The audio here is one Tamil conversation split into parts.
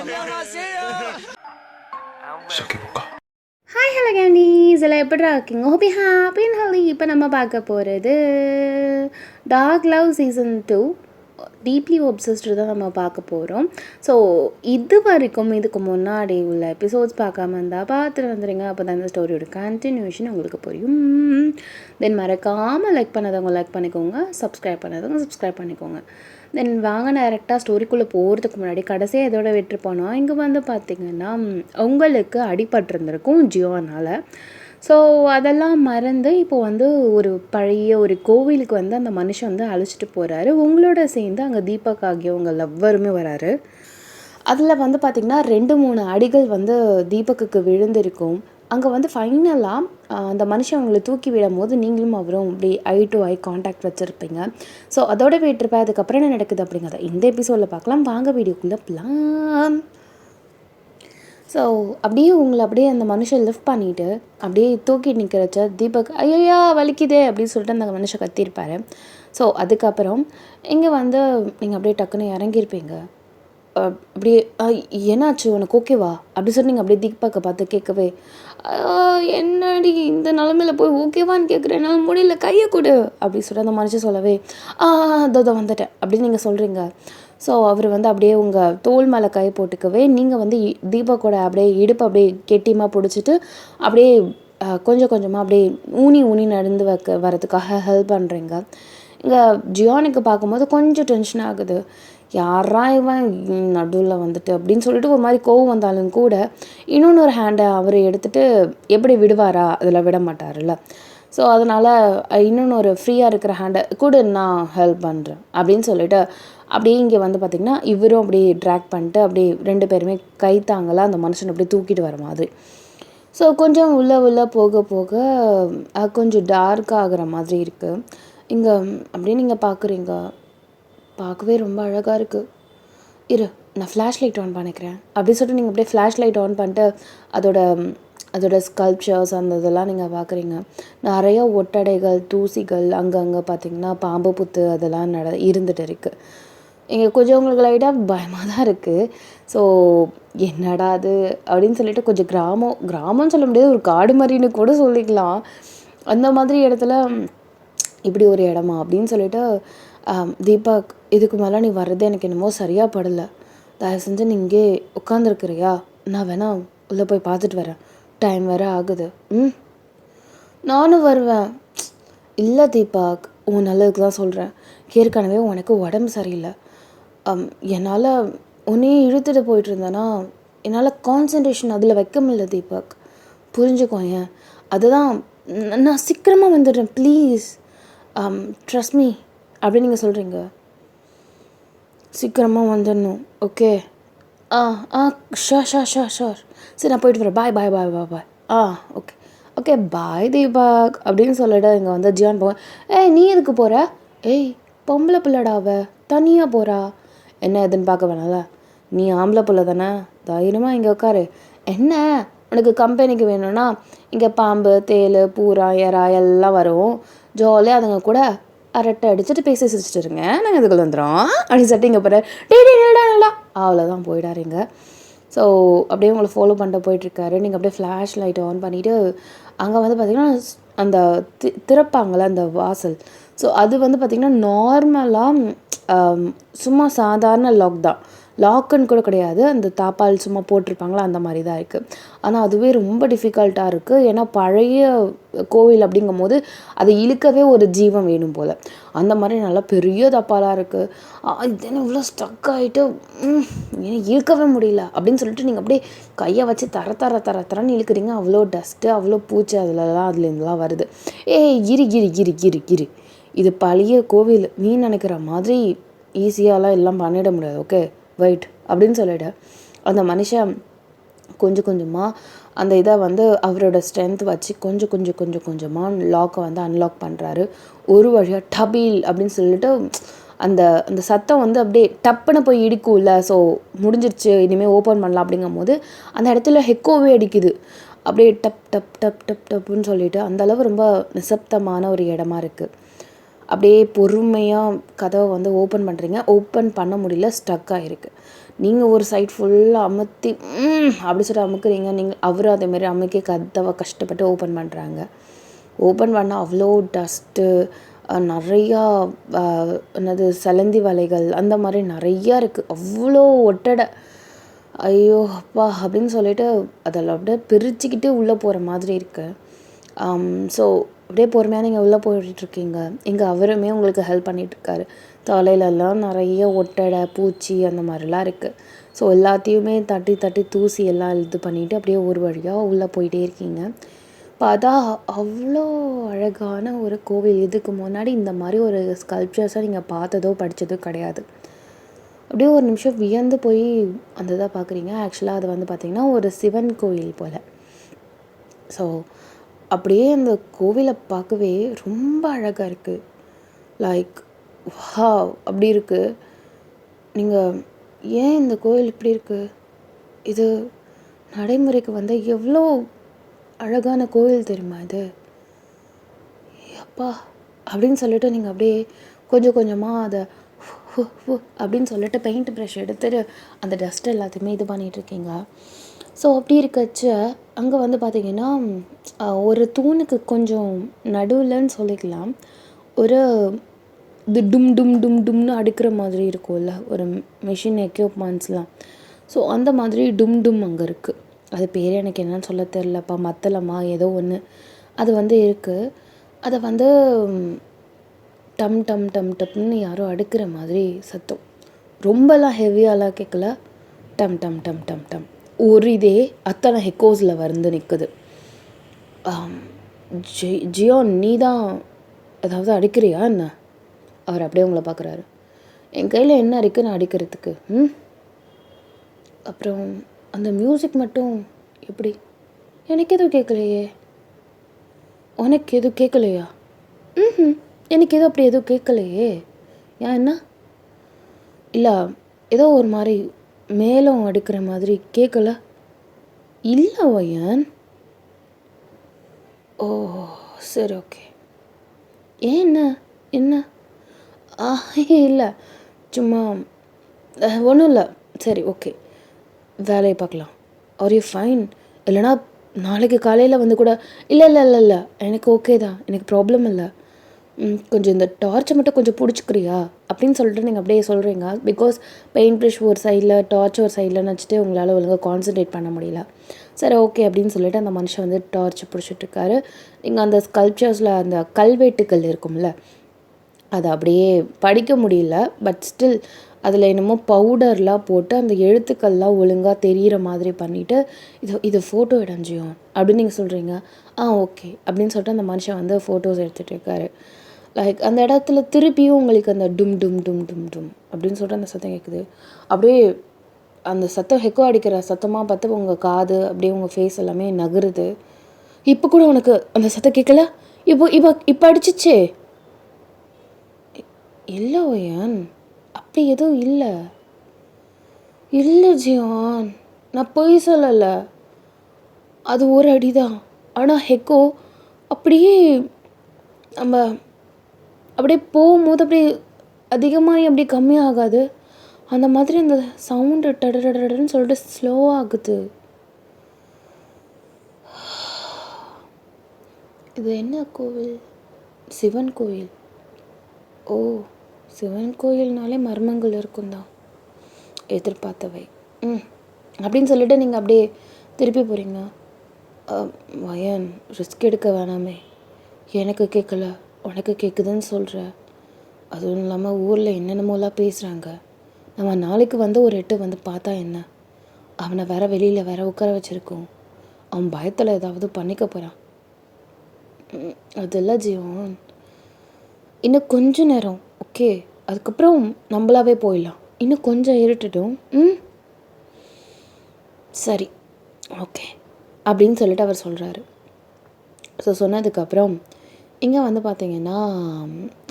ஹாய் ஹலோ கேண்டீஸ் எல்லாம் எப்படி இருக்கீங்க? ஹோப்பி ஹாப்பி அண்ட் ஹெல்தி. இப்போ நம்ம பார்க்க போகிறது டார்க் லவ் சீசன் 2 டீப்லி ஒப்சஸ்டு தான் நம்ம பார்க்க போகிறோம். ஸோ இதுக்கு முன்னாடி உள்ள எபிசோட்ஸ் பார்க்காம இருந்தால் பார்த்துட்டு வந்துடுங்க. அப்போ தான் இந்த ஸ்டோரியோட கண்டினியூஷன் உங்களுக்கு புரியும். தென் மறக்காமல் லைக் பண்ணாதவங்க லைக் பண்ணிக்கோங்க, சப்ஸ்கிரைப் பண்ணாதவங்க சப்ஸ்கிரைப் பண்ணிக்கோங்க. தென் வாங்க டைரெக்டாக ஸ்டோரிக்குள்ளே போகிறதுக்கு முன்னாடி கடைசியாக இதோட விட்டுருப்போனோம். இங்கே வந்து பார்த்திங்கன்னா உங்களுக்கு அடிபட்டிருந்திருக்கும் ஜியோனால். ஸோ அதெல்லாம் மறந்து இப்போது வந்து ஒரு பழைய ஒரு கோவிலுக்கு வந்து அந்த மனுஷன் வந்து அழைச்சிட்டு போகிறாரு. உங்களோட சேர்ந்து அங்கே தீபக் ஆகியவங்க லவ்வருமே வராரு. அதில் வந்து பார்த்திங்கன்னா 2-3 அடிகள் வந்து தீபக்குக்கு விழுந்திருக்கும். அங்கே வந்து ஃபைனலாக அந்த மனுஷன் அவங்களை தூக்கி விடும் போது நீங்களும் அவரும் அப்படி ஐ டு ஐ காண்டாக்ட் வச்சுருப்பீங்க. ஸோ அதோட விட்டுருப்பேன். அதுக்கப்புறம் என்ன நடக்குது அப்படிங்கிறத இந்த எபிசோடில் பார்க்கலாம். வாங்க வீடியோக்குள்ளே போகலாம். ஸோ அப்படியே அந்த மனுஷன் லிஃப்ட் பண்ணிவிட்டு அப்படியே தூக்கிட்டு நிற்கிறச்ச தீபக் ஐயா வலிக்குதே அப்படின்னு சொல்லிட்டு அந்த மனுஷன் கத்திருப்பார். ஸோ அதுக்கப்புறம் இங்கே வந்து நீங்கள் அப்படியே டக்குன்னு இறங்கியிருப்பீங்க. அப்படியே என்னாச்சு உனக்கு ஓகேவா அப்படி சொல்லி நீங்கள் அப்படியே தீபக்கை பார்த்து கேட்கவே, என்னடி இந்த நிலமையில போய் ஓகேவான்னு கேட்குறேன், என்னால் முடியல கையை கொடு அப்படி சொல்லிட்டு அந்த மனுஷன் சொல்லவே அதோ வந்துட்டேன் அப்படின்னு நீங்கள் சொல்கிறீங்க. ஸோ அவர் வந்து அப்படியே உங்கள் தோல் மேலே கை போட்டுக்கவே நீங்கள் வந்து தீபக்கோட அப்படியே இடுப்பு அப்படியே கெட்டியமாக பிடிச்சிட்டு அப்படியே கொஞ்சம் கொஞ்சமாக அப்படியே ஊனி நடந்து வரதுக்காக ஹெல்ப் பண்ணுறீங்க. இங்கே ஜியானுக்கு பார்க்கும்போது கொஞ்சம் டென்ஷன் ஆகுது. யாரா இவன் நடுவில் வந்துட்டு அப்படின்னு சொல்லிட்டு ஒரு மாதிரி கோவம் வந்தாலும் கூட இன்னொன்று ஹேண்டை அவர் எடுத்துகிட்டு எப்படி விடுவாரா, அதில் விட மாட்டார்ல. ஸோ அதனால் இன்னொன்று ஃப்ரீயாக இருக்கிற ஹேண்டை கூட நான் ஹெல்ப் பண்ணுறேன் அப்படின்னு சொல்லிட்டு அப்படியே இங்கே வந்து பார்த்திங்கன்னா இவரும் அப்படியே ட்ராக் பண்ணிட்டு அப்படியே 2 பேருமே கை தாங்கலாம் அந்த மனுஷனை அப்படியே தூக்கிட்டு வர மாதிரி. ஸோ கொஞ்சம் உள்ளே போக போக கொஞ்சம் டார்க் ஆகிற மாதிரி இருக்குது. இங்கே அப்படியே நீங்கள் பார்க்கவே ரொம்ப அழகாக இருக்குது. நான் ஃப்ளாஷ் லைட் ஆன் பண்ணிக்கிறேன் அப்படின்னு சொல்லிட்டு நீங்கள் அப்படியே ஃப்ளாஷ் லைட் ஆன் பண்ணிட்டு அதோட ஸ்கல்ப்சர்ஸ் அந்த இதெல்லாம் நீங்கள் பார்க்குறீங்க. நிறைய ஒட்டடைகள் தூசிகள் அங்கங்கே பார்த்திங்கன்னா பாம்பு புத்து அதெல்லாம் இருந்துகிட்டு இருக்குது. இங்கே கொஞ்சம் உங்களுக்கு லைட்டாக பயமாக தான் இருக்குது. ஸோ என்னடா அது அப்படின்னு சொல்லிட்டு கொஞ்சம் கிராமம்னு சொல்ல முடியாது, ஒரு காடு மாதிரின்னு கூட சொல்லிக்கலாம். அந்த மாதிரி இடத்துல இப்படி ஒரு இடமா அப்படின்னு சொல்லிட்டு தீபக் இதுக்கு மேலே நீ வர்றது எனக்கு என்னமோ சரியாக படலை, தயவு செஞ்சு நீ இங்கே உட்காந்துருக்குறியா, நான் வேணா உள்ளே போய் பார்த்துட்டு வரேன், டைம் வேறு ஆகுது. நானும் வருவேன். இல்லை தீபக், உன் நல்லதுக்கு தான் சொல்கிறேன். ஏற்கனவே உனக்கு உடம்பு சரியில்லை. என்னால் உன்னையே இழுத்துட்டு போயிட்டு இருந்தேன்னா என்னால் கான்சன்ட்ரேஷன் அதில் வைக்க முடியல தீபக், புரிஞ்சுக்கோ. ஏன் அதுதான் நான் சீக்கிரமாக வந்துடுறேன் ப்ளீஸ், ட்ரஸ்ட் மீ அப்படின்னு நீங்கள் சொல்கிறீங்க. சீக்கிரமாக வந்துடணும் ஓகே? ஷோர். சரி நான் போயிட்டு வரேன், பாய். ஓகே ஓகே பாய் தீபக் அப்படின்னு சொல்லிட்டு இங்கே வந்து ஜியான் போவேன். நீ எதுக்கு போகிற? பொம்பளை பிள்ளைடாவ தனியாக போகிறா, என்ன எதுன்னு பார்க்க வேணாம்ல, நீ ஆம்பளை பிள்ளை தானே, தைரியமாக இங்கே உட்காரு. என்ன உனக்கு கம்பெனிக்கு வேணும்னா இங்கே பாம்பு தேள் பூரா எறா எல்லாம் வரும், ஜாலியாக அதுங்க கூட அரட்டை அடிச்சுட்டு பேசி சிரிச்சிட்டு இருங்க, நாங்கள் இதுக்குள்ள வந்துடும் அப்படின்னு சொல்லிட்டு இங்கே போகிற டேடா அவ்வளோதான் போயிடாருங்க. ஸோ அப்படியே உங்களை ஃபாலோ பண்ணிட்டு போயிட்டுருக்காரு. நீங்கள் அப்படியே ஃப்ளாஷ் லைட்டை ஆன் பண்ணிவிட்டு அங்கே வந்து பார்த்திங்கன்னா அந்த திறப்பாங்களே அந்த வாசல். ஸோ அது வந்து பார்த்திங்கன்னா நார்மலாக சும்மா சாதாரண லாக்குன்னு கூட கிடையாது, அந்த தாப்பால் சும்மா போட்டிருப்பாங்களா அந்த மாதிரி தான் இருக்குது. ஆனால் அதுவே ரொம்ப டிஃபிகல்ட்டாக இருக்குது. ஏன்னா பழைய கோவில் அப்படிங்கும் போது அதை இழுக்கவே ஒரு ஜீவம் வேணும் போல், அந்த மாதிரி நல்லா பெரிய தப்பாலாக இருக்குது. இது என்ன இவ்வளோ ஸ்டக் ஆகிட்டு ஏன் இழுக்கவே முடியல அப்படின்னு சொல்லிட்டு நீங்கள் அப்படியே கையை வச்சு தரன்னு இழுக்கிறீங்க. அவ்வளோ டஸ்ட்டு அவ்வளோ பூச்சி அதுலேருந்துலாம் வருது. கிரி இது பழைய கோவில், நீ நினைக்கிற மாதிரி ஈஸியாலாம் எல்லாம் பண்ணிட முடியாது, ஓகே வெயிட் அப்படின்னு சொல்லிவிட அந்த மனுஷன் கொஞ்சம் கொஞ்சமாக அந்த இதை வந்து அவரோட ஸ்ட்ரென்த் வச்சு கொஞ்சமாக லாக்கை வந்து அன்லாக் பண்ணுறாரு. ஒரு வழியாக டபீல் அப்படின்னு சொல்லிட்டு அந்த அந்த சத்தம் வந்து அப்படியே டப்புன்னு போய் இடிக்கும்ல. ஸோ முடிஞ்சிருச்சு இனிமேல் ஓப்பன் பண்ணலாம் அப்படிங்கும் போது அந்த இடத்துல ஹெக்கோவே அடிக்குது. அப்படியே டப்புன்னு சொல்லிட்டு அந்தளவு ரொம்ப நிசப்தமான ஒரு இடமா இருக்குது. அப்படியே பொறுமையாக கதவை வந்து ஓப்பன் பண்ணுறீங்க. ஓப்பன் பண்ண முடியல, ஸ்டக் ஆகிருக்கு. நீங்கள் ஒரு சைட் ஃபுல்லாக அமுத்தி அப்படி சொல்லிட்டு அமுக்குறீங்க. அவரும் அதேமாரி அமுக்கி கதவை கஷ்டப்பட்டு ஓப்பன் பண்ணுறாங்க. ஓப்பன் பண்ணால் அவ்வளோ டஸ்ட்டு, நிறையா என்னது சிலந்தி வலைகள் அந்த மாதிரி நிறையா இருக்குது. அவ்வளோ ஒட்டடை. ஐயோ அப்பா அப்படின்னு சொல்லிட்டு அதில் அப்படியே பிரிச்சுக்கிட்டு உள்ளே போகிற மாதிரி இருக்குது. ஸோ அப்படியே பொறுமையாக நீங்கள் உள்ளே போயிட்டுருக்கீங்க. இங்கே அவருமே உங்களுக்கு ஹெல்ப் பண்ணிகிட்ருக்காரு. தலையிலலாம் நிறைய ஒட்டடை, பூச்சி அந்த மாதிரிலாம் இருக்குது. ஸோ எல்லாத்தையுமே தட்டி தட்டி தூசி எல்லாம் இது பண்ணிவிட்டு அப்படியே ஒரு வழியாக உள்ளே போயிட்டே இருக்கீங்க. பார்த்தா அவ்வளோ அழகான ஒரு கோவில். இதுக்கு முன்னாடி இந்த மாதிரி ஒரு ஸ்கல்ப்சர்ஸை நீங்கள் பார்த்ததோ படித்ததோ கிடையாது. அப்படியே ஒரு நிமிஷம் வியந்து போய் அந்த இதை பார்க்குறீங்க. ஆக்சுவலாக அது வந்து பார்த்திங்கன்னா ஒரு சிவன் கோவில் போல். ஸோ அப்படியே அந்த கோவிலை பார்க்கவே ரொம்ப அழகாக இருக்குது. லைக் வாவ் அப்படி இருக்குது. நீங்கள் ஏன் இந்த கோவில் இப்படி இருக்குது, இது நடைமுறைக்கு வந்து எவ்வளோ அழகான கோவில் தெரியுமா இது, அப்பா அப்படின்னு சொல்லிட்டு நீங்கள் அப்படியே கொஞ்சம் கொஞ்சமாக அதை அப்படின்னு சொல்லிட்டு பெயிண்ட் ப்ரஷ் எடுத்துட்டு அந்த டஸ்ட் எல்லாத்தையுமே இது பண்ணிகிட்ருக்கீங்க. ஸோ அப்படி இருக்கச்ச அங்கே வந்து பார்த்திங்கன்னா ஒரு தூணுக்கு கொஞ்சம் நடுவில்னு சொல்லிக்கலாம், ஒரு இது டும் டும் டும் டும்னு அடுக்கிற மாதிரி இருக்கும்ல ஒரு மிஷின் எக்யூப்மெண்ட்ஸ்லாம். ஸோ அந்த மாதிரி டும் டும் அங்கே இருக்குது. அது பேர் எனக்கு என்னன்னு சொல்ல தெரிலப்பா, மத்தளமா ஏதோ ஒன்று. அது வந்து இருக்குது. அதை வந்து டம் டம் டம் டம்னு யாரோ அடுக்கிற மாதிரி சத்தம். ரொம்பலாம் ஹெவியாலாம் கேட்கல. டம் டம் டம் டம் டம் ஒரு இதே அத்தனை ஹெக்கோஸில் வந்து நிற்குது. ஜியோன் நீ தான் ஏதாவது அடிக்கிறியா என்ன? அவர் அப்படியே உங்களை பார்க்குறாரு. என் கையில் என்ன இருக்குது நான் அடிக்கிறதுக்கு? அப்புறம் அந்த மியூசிக் மட்டும் எப்படி? எனக்கு எதுவும் கேட்கலையே. உனக்கு எதுவும் கேட்கலையா? எனக்கு எதுவும் அப்படி எதுவும் கேட்கலையே. ஏன் என்ன? இல்லை ஏதோ ஒரு மாதிரி மேலும் அடுக்கிற மாதிரி கேட்கல. இல்லை வயன். ஓ சரி ஓகே. ஏன் என்ன என்ன? இல்லை சும்மா ஒன்றும் இல்லை. சரி ஓகே வேலையை பார்க்கலாம். Are you fine? இல்லைனா நாளைக்கு காலையில் வந்து கூட இல்லை இல்லை இல்லை இல்லை எனக்கு ஓகே தான், எனக்கு ப்ராப்ளம் இல்லை. கொஞ்சம் இந்த டார்ச்சை மட்டும் கொஞ்சம் பிடிச்சிக்கிறியா அப்படின்னு சொல்லிட்டு நீங்கள் அப்படியே சொல்கிறீங்க. பிகாஸ் பெயிண்ட் ப்ரஷ் ஒரு சைடில் டார்ச் ஒரு சைடில்னு வச்சுட்டு உங்களால் ஒழுங்காக கான்சன்ட்ரேட் பண்ண முடியல. சரி ஓகே அப்படின்னு சொல்லிட்டு அந்த மனுஷன் வந்து டார்ச் பிடிச்சிட்ருக்காரு. நீங்கள் அந்த ஸ்கல்ப்சர்ஸில் அந்த கல்வெட்டுக்கள் இருக்கும்ல அதை அப்படியே படிக்க முடியல. பட் ஸ்டில் அதில் என்னமோ பவுடர்லாம் போட்டு அந்த எழுத்துக்கள்லாம் ஒழுங்காக தெரிகிற மாதிரி பண்ணிவிட்டு இது ஃபோட்டோ இடைஞ்சியும் அப்படின்னு நீங்கள் சொல்கிறீங்க. ஓகே அப்படின்னு சொல்லிட்டு அந்த மனுஷன் வந்து ஃபோட்டோஸ் எடுத்துகிட்டு இருக்காரு. லைக் அந்த இடத்துல திருப்பியும் உங்களுக்கு அந்த டும் டும் டும் டும் டும் அப்படின்னு சொல்லிட்டு அந்த சத்தம் கேட்குது. அப்படியே அந்த சத்தம் ஹெக்கோ அடிக்கிற சத்தமாக பார்த்து உங்கள் காது அப்படியே உங்கள் ஃபேஸ் எல்லாமே நகருது. இப்போ கூட உனக்கு அந்த சத்தம் கேட்கல? இப்போ அடிச்சிச்சே. இல்லை ஓயன் அப்படி எதுவும் இல்லை. இல்லை ஜியான் நான் பொய் சொல்லலை. அது ஒரு அடி தான். ஆனால் ஹெக்கோ அப்படியே நம்ம அப்படியே போகும்போது அப்படியே அதிகமாக அப்படி கம்மியாகாது. அந்த மாதிரி அந்த சவுண்டு டடடடன்னு சொல்லிட்டு ஸ்லோவாகுது. இது என்ன கோவில்? சிவன் கோவில். ஓ சிவன் கோயில்னாலே மர்மங்கள் இருக்கும் தான், எதிர்பார்த்தவை. அப்படின்னு சொல்லிட்டு நீங்கள் அப்படியே திருப்பி போகிறீங்க. வயன் ரிஸ்க் எடுக்க வேணாமே. எனக்கு கேட்கல உனக்கு கேட்குதுன்னு சொல்கிற. அதுவும் இல்லாமல் ஊரில் என்னென்னமோலாம் பேசுகிறாங்க. நம்ம நாளைக்கு வந்து ஒரு எட்டு வந்து பார்த்தா என்ன? அவனை வேற வெளியில் வேற உட்கார வச்சுருக்கோம். அவன் பயத்தில் ஏதாவது பண்ணிக்க போகிறான். அதெல்லாம் ஜீவன் இன்னும் கொஞ்ச நேரம் ஓகே, அதுக்கப்புறம் நம்மளாவே போயிடலாம். இன்னும் கொஞ்சம் இருட்டுட்டும். சரி ஓகே அப்படின்னு சொல்லிட்டு அவர் சொல்கிறாரு. ஸோ சொன்னதுக்கப்புறம் இங்கே வந்து பார்த்திங்கன்னா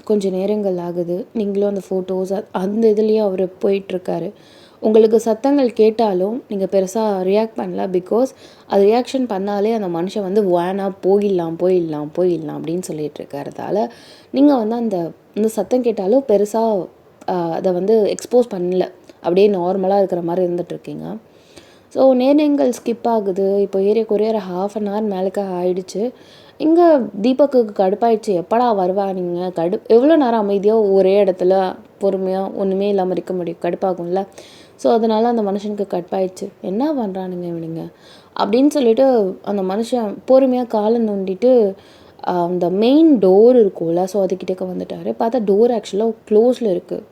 கொஞ்சம் நேரங்கள் ஆகுது. நீங்களும் அந்த ஃபோட்டோஸ் அந்த இதுலேயும் அவர் போயிட்டுருக்காரு. உங்களுக்கு சத்தங்கள் கேட்டாலும் நீங்கள் பெருசாக ரியாக்ட் பண்ணல. பிகாஸ் அது ரியாக்ஷன் பண்ணாலே அந்த மனுஷன் வந்து வேணாம் போயிடலாம் அப்படின்னு சொல்லிட்டு இருக்கிறதால நீங்கள் வந்து அந்த சத்தம் கேட்டாலும் பெருசாக அதை வந்து எக்ஸ்போஸ் பண்ணல. அப்படியே நார்மலாக இருக்கிற மாதிரி இருந்துகிட்ருக்கீங்க. ஸோ நேரங்கள் ஸ்கிப் ஆகுது. இப்போ ஏறக்குறைய ஒரு 1/2 hour மேலுக்கு ஆயிடுச்சு. இங்கே தீபக்கு கடுப்பாயிடுச்சு. எப்படா வருவா நீங்கள்? எவ்வளோ நேரம் அமைதியாக ஒரே இடத்துல பொறுமையாக ஒன்றுமே இல்லாமல் இருக்க முடியும்? கடுப்பாகும்ல. ஸோ அதனால் அந்த மனுஷனுக்கு கடுப்பாயிடுச்சு. என்ன பண்ணுறானுங்க இவனுங்க அப்படின்னு சொல்லிட்டு அந்த மனுஷன் பொறுமையாக காலை நோண்டிட்டு அந்த மெயின் டோர் இருக்கும்ல, ஸோ அதுக்கிட்டக்க வந்துட்டார். பார்த்தா டோர் ஆக்சுவலாக க்ளோஸில் இருக்குது.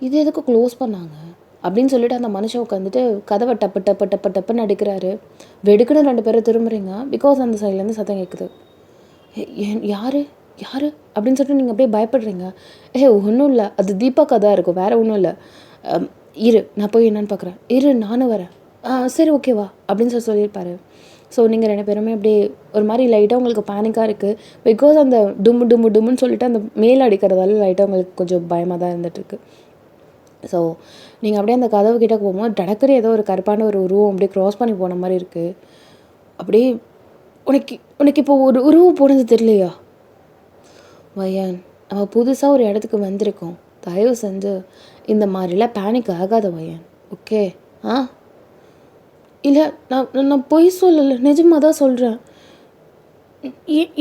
இது எதுக்கு க்ளோஸ் பண்ணாங்க அப்படின்னு சொல்லிட்டு அந்த மனுஷன் உட்காந்துட்டு கதவை டப்பு டப்பு டப்பு டப்புன்னு அடிக்கிறாரு. வெடுக்குன்னு 2 பேரும் திரும்புறீங்க. பிகாஸ் அந்த சைட்லேருந்து சத்தம் கேட்குது. யார் யார் அப்படின்னு சொல்லிட்டு நீங்கள் அப்படியே பயப்படுறீங்க. ஒன்றும் இல்லை, அது தீபக்கா தான் இருக்கும், வேறு ஒன்றும் இல்லை. இரு நான் போய் என்னன்னு பார்க்குறேன், இரு நானும் வரேன். சரி ஓகேவா அப்படின்னு சொல்லியிருப்பாரு. ஸோ நீங்கள் 2 பேருமே அப்படியே ஒரு மாதிரி லைட்டாக உங்களுக்கு பேனிக்காக இருக்குது. பிகாஸ் அந்த டும்மு டும்மு டும்முன்னு சொல்லிட்டு அந்த மேலே அடிக்கிறதால லைட்டாக உங்களுக்கு கொஞ்சம் பயமாக தான் இருந்துகிட்ருக்கு. ஸோ நீங்கள் அப்படியே அந்த கதவு கிட்டே போகும்போது டடக்குன்னு ஏதோ ஒரு கருப்பான ஒரு உருவம் அப்படியே க்ராஸ் பண்ணி போன மாதிரி இருக்குது. அப்படியே உனக்கு இப்போ ஒரு உருவம் போனது தெரியலையா? வையன், நம்ம புதுசாக ஒரு இடத்துக்கு வந்திருக்கோம். தயவு செஞ்சு இந்த மாதிரிலாம் பேனிக் ஆகாத வையன், ஓகே? இல்லை நான் பொய் சொல்லலை, நிஜமாக தான் சொல்கிறேன்.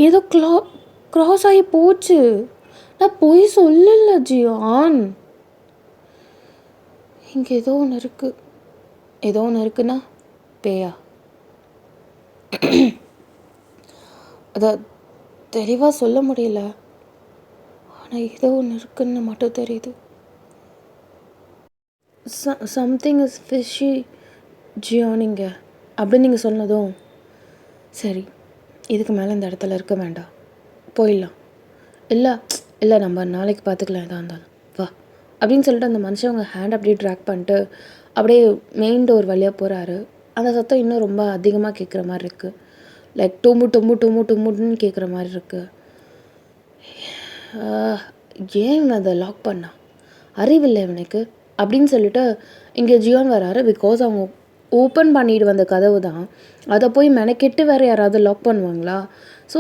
ஏதோ க்ராஸ் ஆகி போச்சு. நான் பொய் சொல்லலை ஜியான். இங்கே ஏதோ ஒன்று இருக்குன்னா பேயா? அதை தெளிவாக சொல்ல முடியல, ஆனால் ஏதோ ஒன்று இருக்குன்னு மட்டும் தெரியுது. சம்திங் இஸ் ஃபிஷ்ஷி ஜியானிங்க அப்படின்னு நீங்கள் சொன்னதும் சரி, இதுக்கு மேலே இந்த இடத்துல இருக்க வேண்டாம், போயிடலாம். இல்லை நம்ம நாளைக்கு பார்த்துக்கலாம், எதாக இருந்தாலும் வா அப்படின்னு சொல்லிட்டு அந்த மனுஷன் அவங்க ஹேண்ட் அப்படியே ட்ராக் பண்ணிட்டு அப்படியே மெயின் டோர் வழியாக போகிறாரு. அந்த சத்தம் இன்னும் ரொம்ப அதிகமாக கேட்குற மாதிரி இருக்குது. லைக் டொம்மு டொம்மு டொம்மு டொம்முன்னு கேட்குற மாதிரி இருக்குது. ஏன் அதை லாக் பண்ணா? அறிவில்லை இவனுக்கு அப்படின்னு சொல்லிட்டு இங்கே ஜியான் வராரு. பிகாஸ் அவங்க ஓப்பன் பண்ணிட்டு வந்த கதவு தான், அதை போய் மெனக்கெட்டு வேறு யாராவது லாக் பண்ணுவாங்களா? ஸோ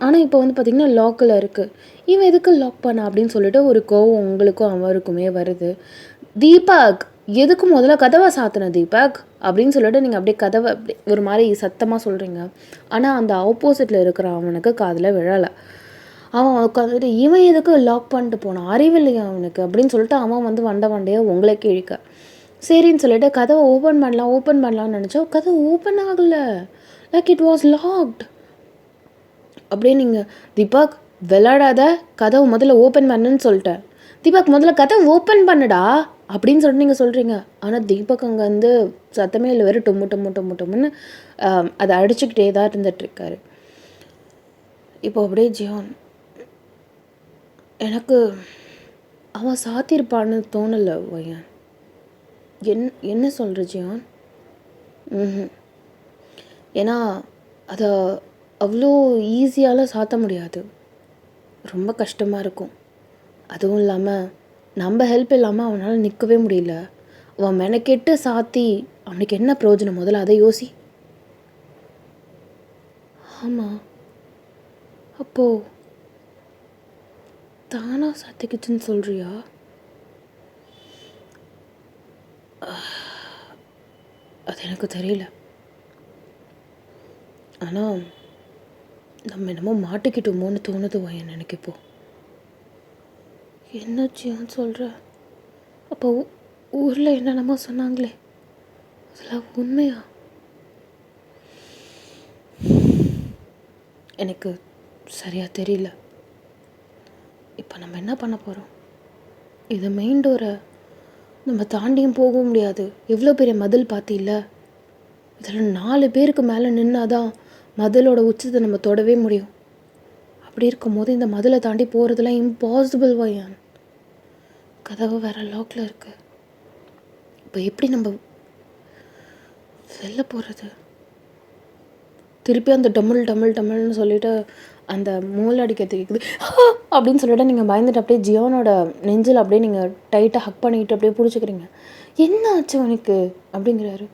ஆனால் இப்போ வந்து பார்த்திங்கன்னா லாக்கில் இருக்குது. இவன் எதுக்கு லாக் பண்ணா அப்படின்னு சொல்லிட்டு ஒரு கோவம் உங்களுக்கும் அவருக்குமே வருது. தீபக், எதுக்கு முதல்ல கதவை சாத்தின தீபக் அப்படின்னு சொல்லிட்டு நீங்கள் அப்படியே கதவை அப்படி ஒரு மாதிரி சத்தமாக சொல்கிறீங்க. ஆனால் அந்த ஆப்போசிட்டில் இருக்கிற அவனுக்கு காதில் விழலை. அவன் உட்காந்துட்டு இவன் எதுக்கு லாக் பண்ணிட்டு போனான், அறிவில்லையா அவனுக்கு அப்படின்னு சொல்லிட்டு அவன் வந்து வண்டையாக உங்களை கிழிக்க. சரின்னு சொல்லிட்டு கதவை ஓப்பன் பண்ணலாம்னு நினச்சா கதவை ஓப்பன் ஆகலை. Like it was locked. அப்படியே நீங்கள் தீபக் விளையாடாத, கதவை முதல்ல ஓப்பன் பண்ணுன்னு சொல்லிட்டேன். தீபக் முதல்ல கதவை ஓப்பன் பண்ணுடா அப்படின்னு சொல்லிட்டு நீங்கள் சொல்கிறீங்க. ஆனால் தீபக் அங்கே வந்து சத்தமே இல்லை, வேறு டொம்முன்னு அதை அடிச்சுக்கிட்டே தான் இருந்துகிட்ருக்காரு. இப்போ அப்படியே ஜியான், எனக்கு அவன் சாத்தியிருப்பான்னு தோணலை வையன். என்ன சொல்கிற ஜியான்? ஏன்னா அதை அவ்வளோ ஈஸியால் சாத்த முடியாது, ரொம்ப கஷ்டமாக இருக்கும். அதுவும் இல்லாமல் நம்ம ஹெல்ப் இல்லாமல் அவனால் நிற்கவே முடியல. அவன் மெனக்கெட்டு சாத்தி அவனுக்கு என்ன பிரயோஜனம்? முதல்ல அதை யோசி. ஆமாம், அப்போது தானாக சாத்திக்கிச்சுன்னு சொல்கிறியா? அது எனக்கு தெரியல. ஆனால் நம்ம என்னமோ மாட்டிக்கிட்டோமோன்னு தோணுது வையன் எனக்கு இப்போ. என்னாச்சியான்னு சொல்கிற? அப்போ ஊரில் என்னென்னமோ சொன்னாங்களே, அதெல்லாம் உண்மையா? எனக்கு சரியாக தெரியல. இப்போ நம்ம என்ன பண்ண போகிறோம்? இது மெயின் டோரை நம்ம தாண்டியும் போக முடியாது. எவ்வளோ பெரிய மதில் பார்த்தில்ல, இதில் 4 பேருக்கு மேலே நின்னாதான் மதிலோட உச்சத்தை நம்ம தொடவே முடியும். அப்படி இருக்கும் போது இந்த மதிலை தாண்டி போகிறதுலாம் இம்பாசிபிள் வையான். கதவு வேறு லாக்கில் இருக்குது. இப்போ எப்படி நம்ம வெளில போகிறது? திருப்பி அந்த டம்மிள்னு சொல்லிட்டு அந்த மூளை அடிக்கிறதுக்கு கேட்குது அப்படின்னு சொல்லிட்டு நீங்கள் பயந்துட்டு அப்படியே ஜியோனோட நெஞ்சில் அப்படியே நீங்கள் டைட்டாக ஹக் பண்ணிக்கிட்டு அப்படியே பிடிச்சிக்கிறீங்க. என்ன ஆச்சு உனக்கு அப்படிங்கிறாரு.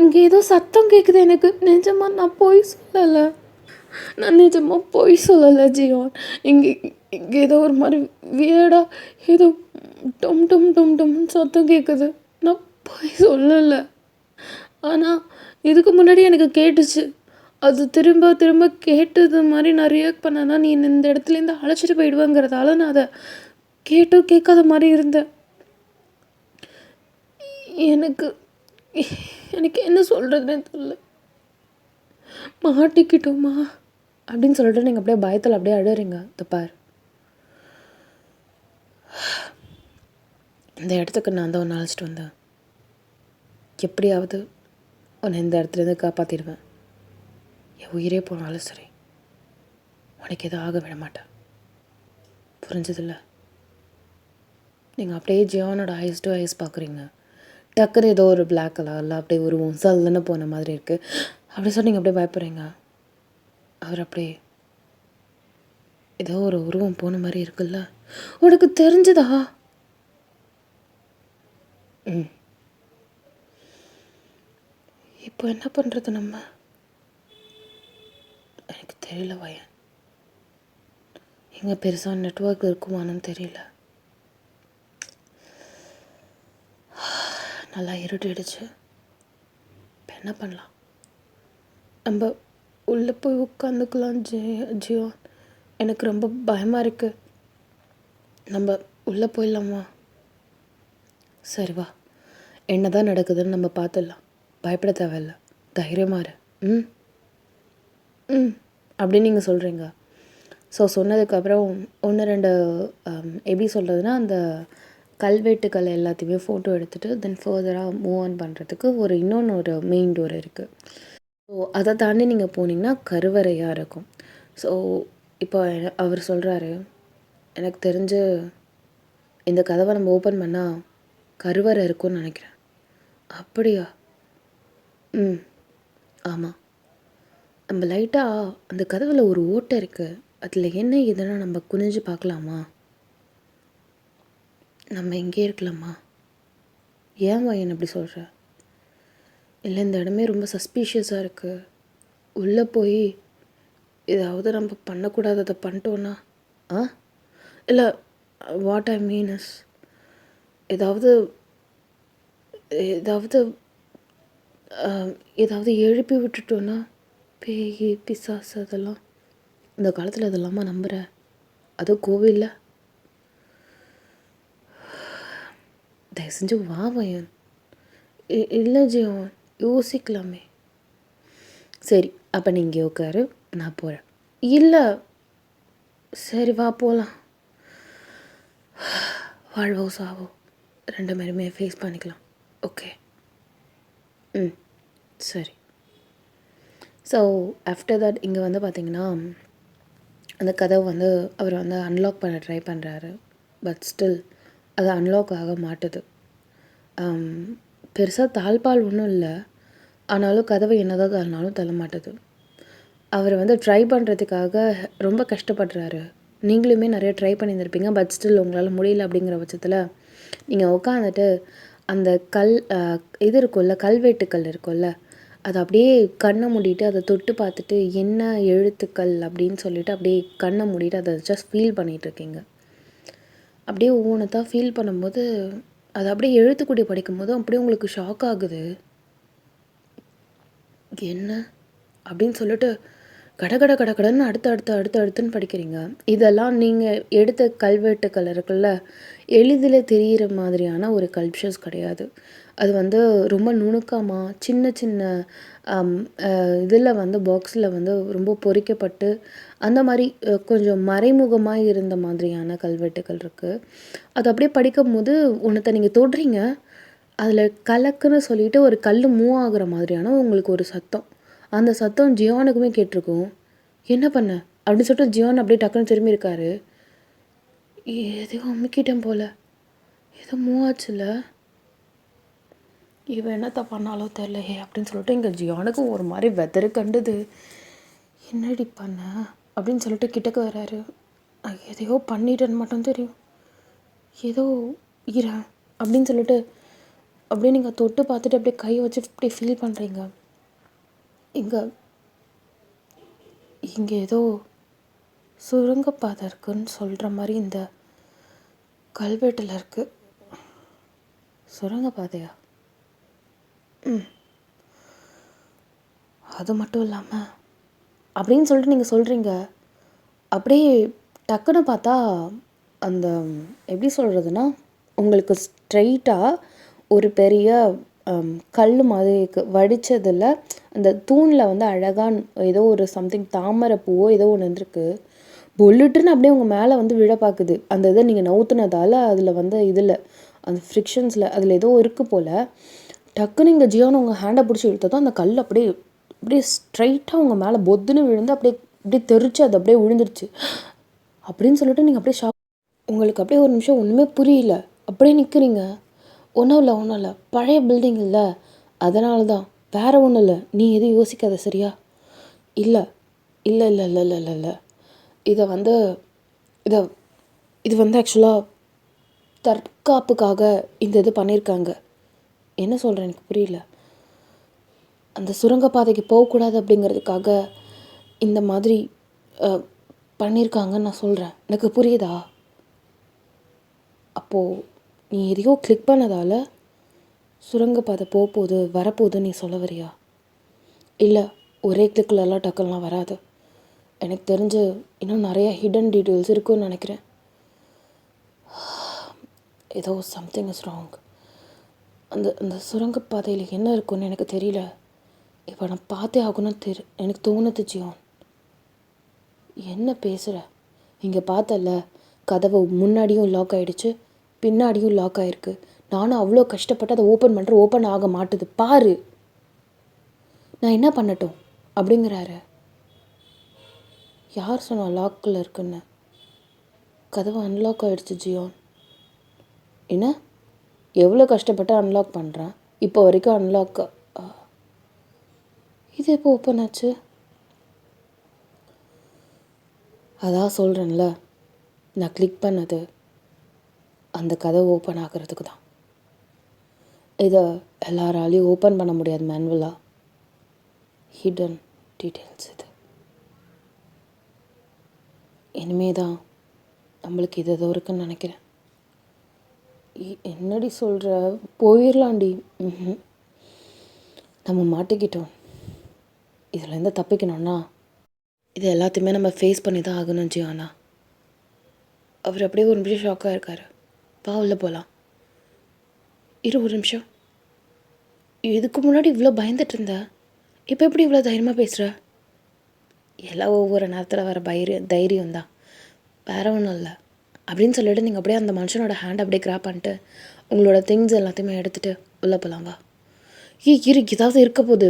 இங்கே ஏதோ சத்தம் கேட்குது எனக்கு. நிஜமாக நான் பொய் சொல்லலை ஜியோன். இங்கே ஏதோ ஒரு மாதிரி வியர்டாக ஏதோ டும் டும் டும் டும்னு சத்தம் கேட்குது. நான் போய் சொல்லலை, ஆனால் இதுக்கு முன்னாடி எனக்கு கேட்டுச்சு. அது திரும்ப திரும்ப கேட்டது மாதிரி நான் ரியாக்ட் பண்ணேன்னா நீ இந்த இடத்துலேருந்து அழைச்சிட்டு போயிடுவேங்கிறதால நான் அதை கேட்டும் கேட்காத மாதிரி இருந்தேன். எனக்கு எனக்கு என்ன சொல்கிறதுனே தெரியல. மாட்டிக்கிட்டோமா அப்படின்னு சொல்லிட்டு நீங்கள் அப்படியே பயத்தில் அப்படியே அழுறீங்க. பார், இந்த இடத்துக்கு நான் தான் ஒன்று அழைச்சிட்டு வந்தேன். எப்படியாவது உன்னை இந்த இடத்துலேருந்து காப்பாற்றிடுவேன். என் உயிரே போனாலும் சரி, உனக்கு எதுவும் ஆக விட மாட்டேன். புரிஞ்சதில்ல? நீங்கள் அப்படியே ஜியானோட ஐஸ் டு ஐஸ் பார்க்குறீங்க. டக்குன்னு ஏதோ ஒரு பிளாக் கலரில் அப்படியே உருவம் சல்லுன்னு போன மாதிரி இருக்குது. அப்படி சொல்லி நீங்கள் அப்படியே பயப்படுறீங்க. அவர் அப்படியே ஏதோ ஒரு உருவம் போன மாதிரி இருக்குல்ல, உனக்கு தெரிஞ்சுதா? இப்போ என்ன பண்ணுறது நம்ம? எனக்கு தெரியல வயன். எங்கே பெருசாக நெட்வொர்க் இருக்குமான்னு தெரியல. நல்லா இருட்டிடுச்சு. இப்போ என்ன பண்ணலாம்? நம்ம உள்ளே போய் உட்காந்துக்கலாம். ஜியோ, எனக்கு ரொம்ப பயமாக இருக்குது. நம்ம உள்ளே போயிடலாமா? சரி வா, என்ன தான் நடக்குதுன்னு நம்ம பார்த்துடலாம். பயப்பட தேவையில்ல, தைரியமாக இரு. அப்படின்னு நீங்கள் சொல்கிறீங்க. ஸோ சொன்னதுக்கப்புறம் ஒன்று ரெண்டு எப்படி சொல்கிறதுனா, அந்த கல்வெட்டுக்கள் எல்லாத்தையுமே ஃபோட்டோ எடுத்துகிட்டு தென் ஃபர்தராக மூவ் ஆன் பண்ணுறதுக்கு இன்னொன்று ஒரு மெயின் டோர் இருக்குது. ஸோ அதை தாண்டி நீங்கள் போனீங்கன்னா கருவறையாக இருக்கும். ஸோ இப்போ அவர் சொல்கிறாரு, எனக்கு தெரிஞ்சு இந்த கதவை நம்ம ஓப்பன் பண்ணால் கருவறை இருக்கும்னு நினைக்கிறேன். அப்படியா? ஆமாம். நம்ம லைட்டாக அந்த கதவில் ஒரு ஓட்டை இருக்குது. அதில் என்ன ஏதுன்னா நம்ம குனிஞ்சு பார்க்கலாமா? நம்ம எங்கே இருக்கலாமா? ஏன் என்ன அப்படி சொல்கிற? இல்லை, இந்த இடமே ரொம்ப சஸ்பீஷியஸாக இருக்குது. உள்ளே போய் ஏதாவது நம்ம பண்ணக்கூடாததை பண்ணிட்டோன்னா இல்லை, வாட் ஐ மீன் இஸ் ஏதாவது ஏதாவது ஏதாவது எழுப்பி விட்டுட்டோன்னா பேய் பிசாசு அதெல்லாம். இந்த காலத்தில் இதெல்லாமா நம்புகிறேன்? அதுவும் கோவிலில். தயவு செஞ்சு வா வயன். இல்லை ஜியோன், யோசிக்கலாமே. சரி, அப்போ நீங்கள் உட்காரு, நான் போகிறேன். இல்லை, சரி வா போகலாம். வாழ்வோ சாவோ ரெண்டு பேருமே ஃபேஸ் பண்ணிக்கலாம். ஓகே, சரி. ஸோ ஆஃப்டர் தட் இங்கே வந்து பார்த்திங்கன்னா அந்த கதவை வந்து அவர் வந்து அன்லாக் பண்ண ட்ரை பண்ணுறாரு. பட் ஸ்டில் அது அன்லாக் ஆக மாட்டுது. பெருசாக தாழ்பால் ஒன்றும் இல்லை, ஆனாலும் கதவை என்னதான் தள்ளினாலும் தள்ள மாட்டுது. அவர் வந்து ட்ரை பண்ணுறதுக்காக ரொம்ப கஷ்டப்படுறாரு. நீங்களுமே நிறைய ட்ரை பண்ணியிருந்திருப்பீங்க. பட் ஸ்டில் உங்களால் முடியல. அப்படிங்கிற பட்சத்தில் நீங்கள் உட்காந்துட்டு அந்த இது இருக்கும்ல, கல்வெட்டுக்கள் இருக்கும்ல, அதை அப்படியே கண்ணை மூடிட்டு அதை தொட்டு பார்த்துட்டு என்ன எழுத்துக்கள் அப்படின்னு சொல்லிட்டு அப்படியே கண்ணை மூடிட்டு அதை ஜஸ்ட் ஃபீல் பண்ணிகிட்ருக்கீங்க. அப்படியே ஒவ்வொன்றா ஃபீல் பண்ணும்போது அதை அப்படியே எழுத்துக்கூடி படிக்கும்போது அப்படியே உங்களுக்கு ஷாக் ஆகுது. என்ன அப்படின்னு சொல்லிட்டு கடகட கடகடன்னு அடுத்துன்னு படிக்கிறீங்க. இதெல்லாம் நீங்கள் எடுத்த கல்வெட்டுக்கள் இருக்குல்ல, எளிதில் தெரிகிற மாதிரியான ஒரு கல்ப்ஷர்ஸ் கிடையாது. அது வந்து ரொம்ப நுணுக்கமாக சின்ன சின்ன இதில் வந்து பாக்ஸில் வந்து ரொம்ப பொறிக்கப்பட்டு அந்த மாதிரி கொஞ்சம் மறைமுகமாக இருந்த மாதிரியான கல்வெட்டுக்கள் இருக்குது. அது அப்படியே படிக்கும்போது ஒன்றத்தை நீங்கள் தொடுறீங்க, அதில் கலக்குன்னு சொல்லிட்டு ஒரு கல் மூவ் ஆகுற மாதிரியான உங்களுக்கு ஒரு சத்தம். அந்த சத்தம் ஜியானுக்குமே கேட்டிருக்கும். என்ன பண்ண அப்படின்னு சொல்லிட்டு ஜியான் அப்படியே டக்குன்னு திரும்பி இருக்காரு. எதையோ அமுக்கிட்டேன் போல், ஏதோ மூவ் ஆச்சுல்ல, இவன் என்னத்த பண்ணாலோ தெரிலையே அப்படின்னு சொல்லிட்டு இங்கே ஜியானுக்கும் ஒரு மாதிரி வெதறு கண்டுது. என்னடி பண்ண அப்படின்னு சொல்லிட்டு கிட்டக்கு வர்றாரு. எதையோ பண்ணிட்டேன்னு மட்டும் தெரியும், ஏதோ ஈரன் அப்படின்னு சொல்லிட்டு அப்படியே நீங்கள் தொட்டு பார்த்துட்டு அப்படியே கையை வச்சு அப்படியே ஃபீல் பண்ணுறீங்க. இங்கே ஏதோ சுரங்கப்பாதை இருக்குன்னு சொல்கிற மாதிரி இந்த கல்வெட்டில் இருக்குது. சுரங்கப்பாதையா? அது மட்டும் இல்லாமல் அப்படின்னு சொல்லிட்டு நீங்கள் சொல்கிறீங்க. அப்படியே டக்குன்னு பார்த்தா அந்த எப்படி சொல்கிறதுனா, உங்களுக்கு ஸ்ட்ரெயிட்டாக ஒரு பெரிய கல் மாதிரி இருக்குது. வடித்ததில் அந்த தூணில் வந்து அழகாக ஏதோ ஒரு சம்திங் தாமரை பூவோ ஏதோ ஒன்று இருந்திருக்கு. பொல்லுட்டுன்னு அப்படியே உங்கள் மேலே வந்து விழ பார்க்குது. அந்த இதை நீங்கள் நவுத்துனதால் அதில் வந்து இதில் அந்த ஃப்ரிக்ஷன்ஸில் அதில் ஏதோ இருக்குது போல். டக்குன்னு இங்கே ஜியோன்னு உங்கள் ஹேண்டை பிடிச்சி இழுத்ததும் அந்த கல் அப்படியே அப்படியே ஸ்ட்ரைட்டாக உங்கள் மேலே பொத்துன்னு விழுந்து அப்படியே அப்படியே தெரிச்சு அது அப்படியே விழுந்துருச்சு. அப்படின்னு சொல்லிட்டு நீங்கள் அப்படியே ஷாக். உங்களுக்கு அப்படியே ஒரு நிமிஷம் ஒன்றுமே புரியல. அப்படியே நிற்கிறீங்க. ஒன்றும் இல்லை பழைய பில்டிங் இல்லை, அதனால தான், வேறு ஒன்றும் இல்லை. நீ எதுவும் யோசிக்காத சரியா? இல்லை இல்லை இல்லை இல்லை இல்லை இல்லை இல்லை இதை வந்து இதை இது வந்து ஆக்சுவலாக தற்காப்புக்காக இந்த இது பண்ணியிருக்காங்க. என்ன சொல்கிறேன் எனக்கு புரியல. அந்த சுரங்கப்பாதைக்கு போகக்கூடாது அப்படிங்கிறதுக்காக இந்த மாதிரி பண்ணியிருக்காங்கன்னு நான் சொல்கிறேன். எனக்கு புரியுதா? அப்போது நீ எதையோ கிளிக் பண்ணதால் சுரங்கப்பாதை போகுது வரப்போகுதுன்னு நீ சொல்ல வரியா? இல்லை, ஒரே கிளிக்லலாம் டக்குலாம் வராது. எனக்கு தெரிஞ்சு இன்னும் நிறைய ஹிடன் டீட்டெயில்ஸ் இருக்குன்னு நினைக்கிறேன். ஏதோ சம்திங் இஸ் ராங். அந்த அந்த சுரங்கப்பாதையில் என்ன இருக்குன்னு எனக்கு தெரியல. இப்போ நான் பார்த்தே ஆகணும்னு எனக்கு தோணுது ஜியோன். என்ன பேசுகிற? இங்கே பார்த்தல, கதவு முன்னாடியும் லாக் ஆகிடுச்சு, பின்னாடியும் லாக் ஆகிருக்கு. நானும் அவ்வளோ கஷ்டப்பட்டு அதை ஓப்பன் ஆக மாட்டுது பாரு. நான் என்ன பண்ணட்டும் அப்படிங்கிறாரு. யார் சொன்னா லாக்கில் இருக்குன்னு? கதவு அன்லாக் ஆகிடுச்சு ஜியோன். என்ன? எவ்வளோ கஷ்டப்பட்டு அன்லாக் பண்ணுறேன், இப்போ வரைக்கும் அன்லாக். இது எப்போ ஓப்பன் ஆச்சு? அதான் சொல்கிறேன்ல, நான் கிளிக் பண்ணது அந்த கதவு ஓப்பன் ஆகிறதுக்கு தான். இதை எல்லாராலையும் ஓப்பன் பண்ண முடியாது மேனுவலாக. ஹிடன் டீட்டெயில்ஸ் இது. இனிமே தான் நம்மளுக்கு இது ஏதோ இருக்குன்னு நினைக்கிறேன். என்னடி சொல்கிற? போயிடலாண்டி. நம்ம மாட்டிக்கிட்டோம். இதுலேருந்து தப்பிக்கணும்னா இது எல்லாத்தையுமே நம்ம ஃபேஸ் பண்ணி தான் ஆகணும் ஜியானா. அவர் அப்படியே ஒரு நிமிஷம் ஷாக்காக இருக்கார். வா உள்ள போகலாம். ஒரு நிமிஷம். இதுக்கு முன்னாடி இவ்வளோ பயந்துட்டு இருந்த, இப்போ எப்படி இவ்வளோ தைரியமாக பேசுகிற? எல்லாம் ஒவ்வொரு நேரத்தில் வர தைரியம் தான், வேறு ஒன்றும் இல்லை அப்படின்னு சொல்லிட்டு நீங்கள் அப்படியே அந்த மனுஷனோட ஹேண்ட் அப்படியே கிராப் பண்ணிட்டு உங்களோட திங்ஸ் எல்லாத்தையுமே எடுத்துகிட்டு உள்ளே போகலாம். வா. ஏதாவது இருக்க போகுது,